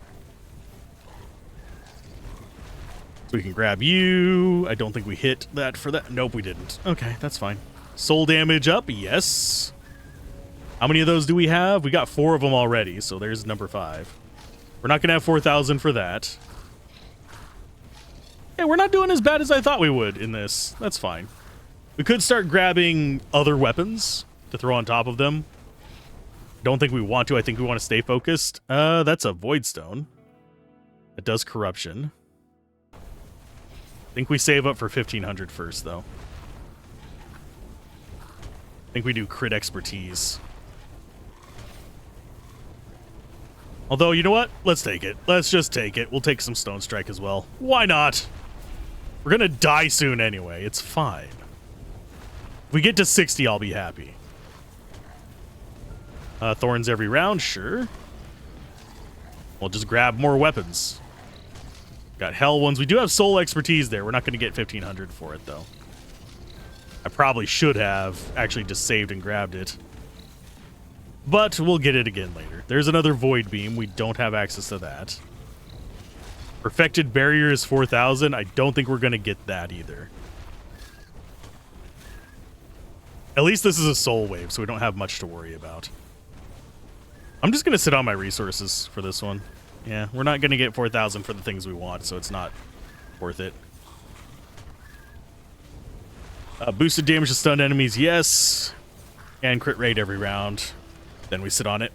So we can grab you. I don't think we hit that for that. Nope, we didn't. Okay, that's fine. Soul damage up, yes. How many of those do we have? We got 4 of them already, so there's number 5. We're not going to have 4,000 for that. Hey, we're not doing as bad as I thought we would in this. That's fine. We could start grabbing other weapons to throw on top of them. Don't think we want to. I think we want to stay focused. That's a Void Stone. It does corruption. I think we save up for 1,500 first, though. I think we do crit expertise. Although, you know what? Let's take it. Let's just take it. We'll take some Stone Strike as well. Why not? We're gonna die soon anyway. It's fine. If we get to 60, I'll be happy. Thorns every round, sure. We'll just grab more weapons. Got hell ones. We do have soul expertise there. We're not going to get 1,500 for it, though. I probably should have actually just saved and grabbed it. But we'll get it again later. There's another Void Beam. We don't have access to that. Perfected Barrier is 4,000. I don't think we're going to get that either. At least this is a soul wave, so we don't have much to worry about. I'm just going to sit on my resources for this one. Yeah, we're not going to get 4,000 for the things we want, so it's not worth it. Boosted damage to stunned enemies, yes. And crit rate every round. Then we sit on it.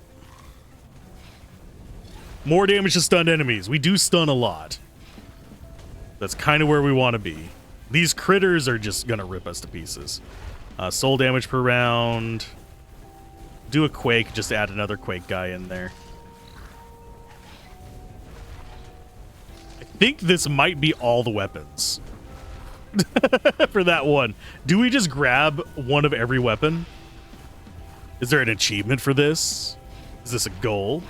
More damage to stunned enemies. We do stun a lot. That's kind of where we want to be. These critters are just going to rip us to pieces. Soul damage per round. Do a Quake, just add another Quake guy in there. I think this might be all the weapons. For that one. Do we just grab one of every weapon? Is there an achievement for this? Is this a goal?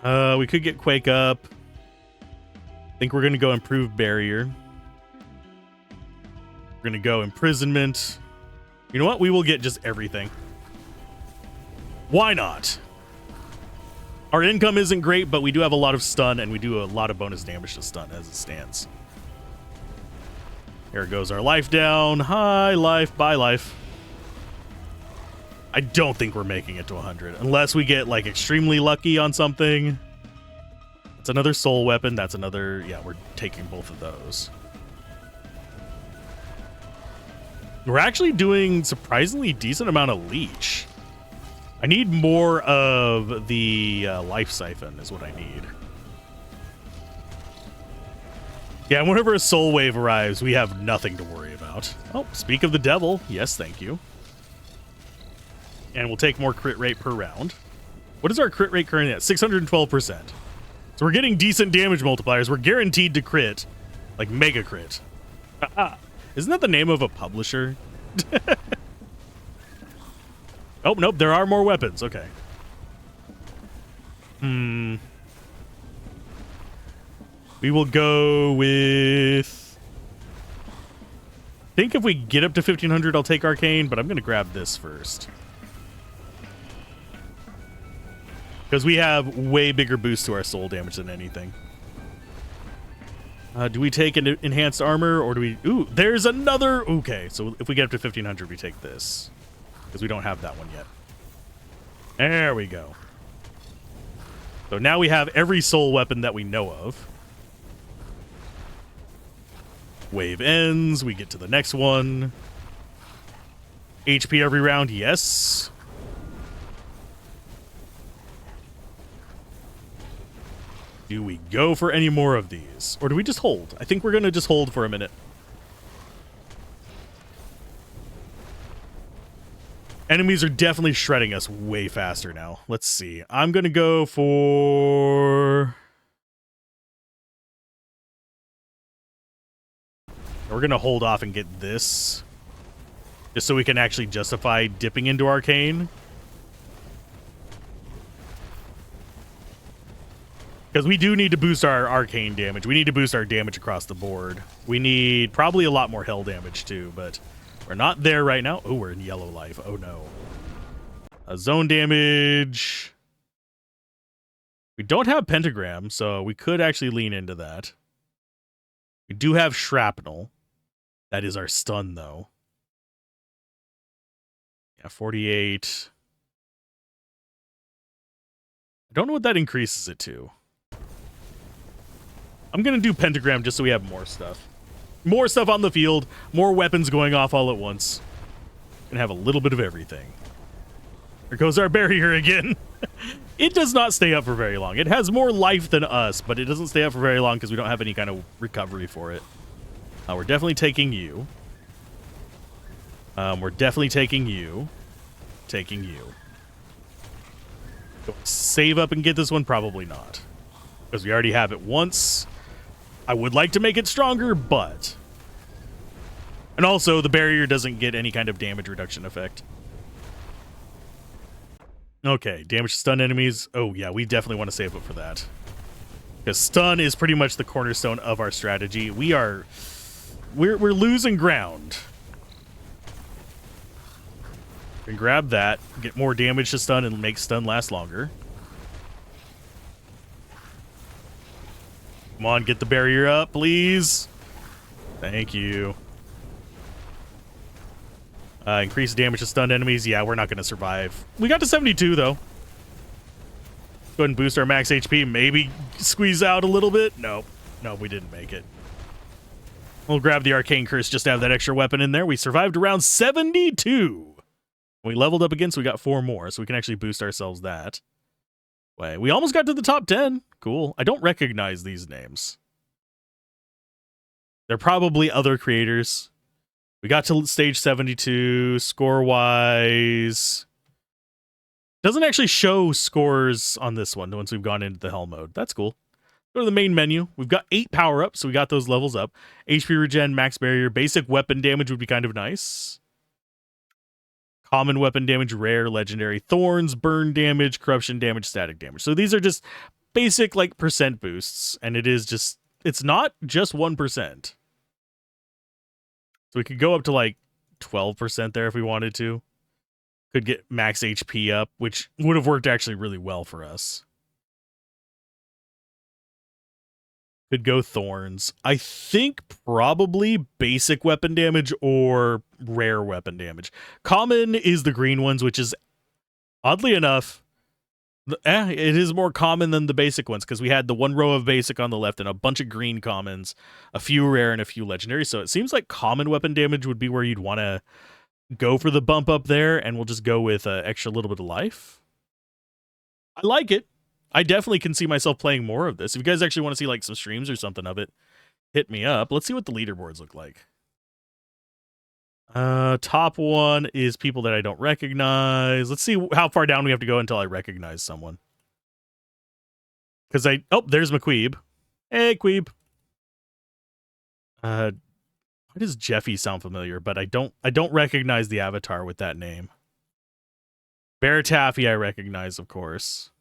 We could get Quake up. I think we're going to go improve barrier. We're going to go imprisonment. You know what? We will get just everything. Why not? Our income isn't great, but we do have a lot of stun, and we do a lot of bonus damage to stun as it stands. Here goes our life down. Hi, life. Bye, life. I don't think we're making it to 100, unless we get, like, extremely lucky on something. That's another soul weapon. That's another... Yeah, we're taking both of those. We're actually doing surprisingly decent amount of leech. I need more of the life siphon is what I need. Yeah, whenever a soul wave arrives, we have nothing to worry about. Oh, speak of the devil. Yes, thank you. And we'll take more crit rate per round. What is our crit rate currently at? 612%. So we're getting decent damage multipliers. We're guaranteed to crit, like mega crit. Isn't that the name of a publisher? Oh, nope, there are more weapons. Okay. We will go with... I think if we get up to 1500, I'll take Arcane, but I'm going to grab this first. Because we have way bigger boost to our soul damage than anything. Do we take an enhanced armor, or do we... Ooh, there's another... Okay, so if we get up to 1500, we take this. Because we don't have that one yet. There we go. So now we have every soul weapon that we know of. Wave ends. We get to the next one. HP every round, yes. Do we go for any more of these? Or do we just hold? I think we're going to just hold for a minute. Enemies are definitely shredding us way faster now. Let's see. I'm going to go for... We're going to hold off and get this. Just so we can actually justify dipping into Arcane. Because we do need to boost our Arcane damage. We need to boost our damage across the board. We need probably a lot more hell damage too, but... We're not there right now. Oh, we're in yellow life. Oh, no. Zone damage. We don't have pentagram, so we could actually lean into that. We do have shrapnel. That is our stun, though. Yeah, 48. I don't know what that increases it to. I'm going to do pentagram just so we have more stuff. More stuff on the field, more weapons going off all at once. Gonna have a little bit of everything. There goes our barrier again. It does not stay up for very long. It has more life than us, but it doesn't stay up for very long because we don't have any kind of recovery for it. We're definitely taking you. We're definitely taking you. Taking you. Save up and get this one? Probably not. Because we already have it once. I would like to make it stronger, but... And also, the barrier doesn't get any kind of damage reduction effect. Okay, damage to stun enemies. Oh, yeah, we definitely want to save up for that. Because stun is pretty much the cornerstone of our strategy. We're losing ground. We can grab that, get more damage to stun, and make stun last longer. Come on, get the barrier up, please. Thank you. Increase damage to stunned enemies. Yeah, we're not going to survive. We got to 72, though. Go ahead and boost our max HP. Maybe squeeze out a little bit. Nope. Nope, we didn't make it. We'll grab the Arcane Curse just to have that extra weapon in there. We survived around 72. We leveled up again, so we got 4 more, so we can actually boost ourselves that. Wait, we almost got to the top 10. Cool. I don't recognize these names. They're probably other creators. We got to stage 72, score-wise. Doesn't actually show scores on this one once we've gone into the hell mode. That's cool. Go to the main menu. We've got 8 power-ups, so we got those levels up. HP regen, max barrier, basic weapon damage would be kind of nice. Common weapon damage, rare, legendary, thorns, burn damage, corruption damage, static damage. So these are just basic like percent boosts, and it's not just 1%. So we could go up to like 12% there if we wanted to. Could get max HP up, which would have worked actually really well for us. Could go thorns. I think probably basic weapon damage or rare weapon damage. Common is the green ones, which is oddly enough, it is more common than the basic ones because we had the 1 row of basic on the left and a bunch of green commons, a few rare and a few legendary. So it seems like common weapon damage would be where you'd want to go for the bump up there, and we'll just go with extra little bit of life. I like it. I definitely can see myself playing more of this. If you guys actually want to see like some streams or something of it, hit me up. Let's see what the leaderboards look like. Top one is people that I don't recognize. Let's see how far down we have to go until I recognize someone. Because there's McQueeb. Hey, Queeb. Why does Jeffy sound familiar? But I don't recognize the avatar with that name. Bear Taffy I recognize, of course.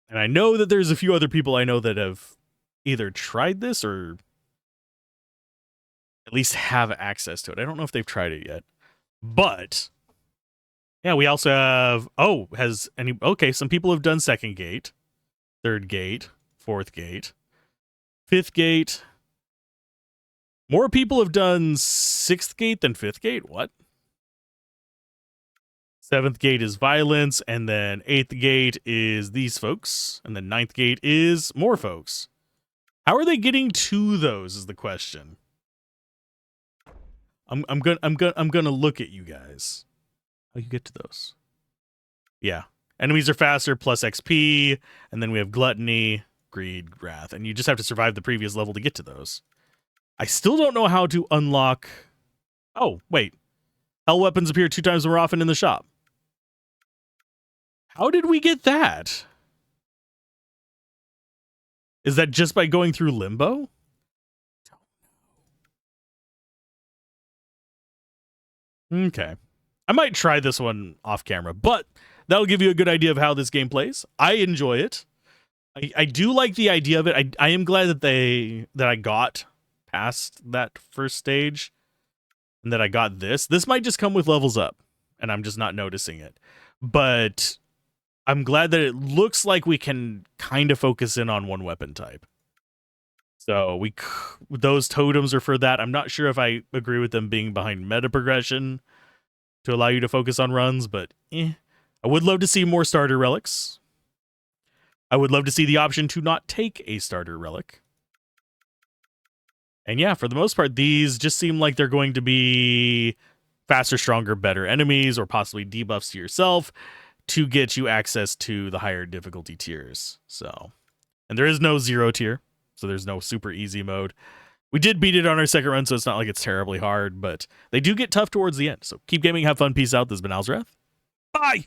And I know that there's a few other people I know that have either tried this or at least have access to it. I don't know if they've tried it yet. But yeah, we also have some people have done second gate, third gate, fourth gate, fifth gate. More people have done sixth gate than fifth gate. What? Seventh gate is violence, and then eighth gate is these folks, and then ninth gate is more folks. How are they getting to those is the question. I'm gonna look at you guys. How you get to those? Yeah. Enemies are faster, plus XP, and then we have gluttony, greed, wrath, and you just have to survive the previous level to get to those. I still don't know how to unlock... Oh, wait. Hell weapons appear 2 times more often in the shop. How did we get that? Is that just by going through limbo? Okay. I might try this one off camera, but that'll give you a good idea of how this game plays. I enjoy it. I do like the idea of it. I am glad that I got past that first stage and that I got this. This might just come with levels up and I'm just not noticing it. But I'm glad that it looks like we can kind of focus in on one weapon type. So those totems are for that. I'm not sure if I agree with them being behind meta progression to allow you to focus on runs, but I would love to see more starter relics. I would love to see the option to not take a starter relic. And yeah, for the most part, these just seem like they're going to be faster, stronger, better enemies, or possibly debuffs to yourself to get you access to the higher difficulty tiers. So, and there is no 0 tier, so there's no super easy mode. We did beat it on our second run, so it's not like it's terribly hard, but they do get tough towards the end. So keep gaming, have fun, peace out. This has been Alzorath. Bye!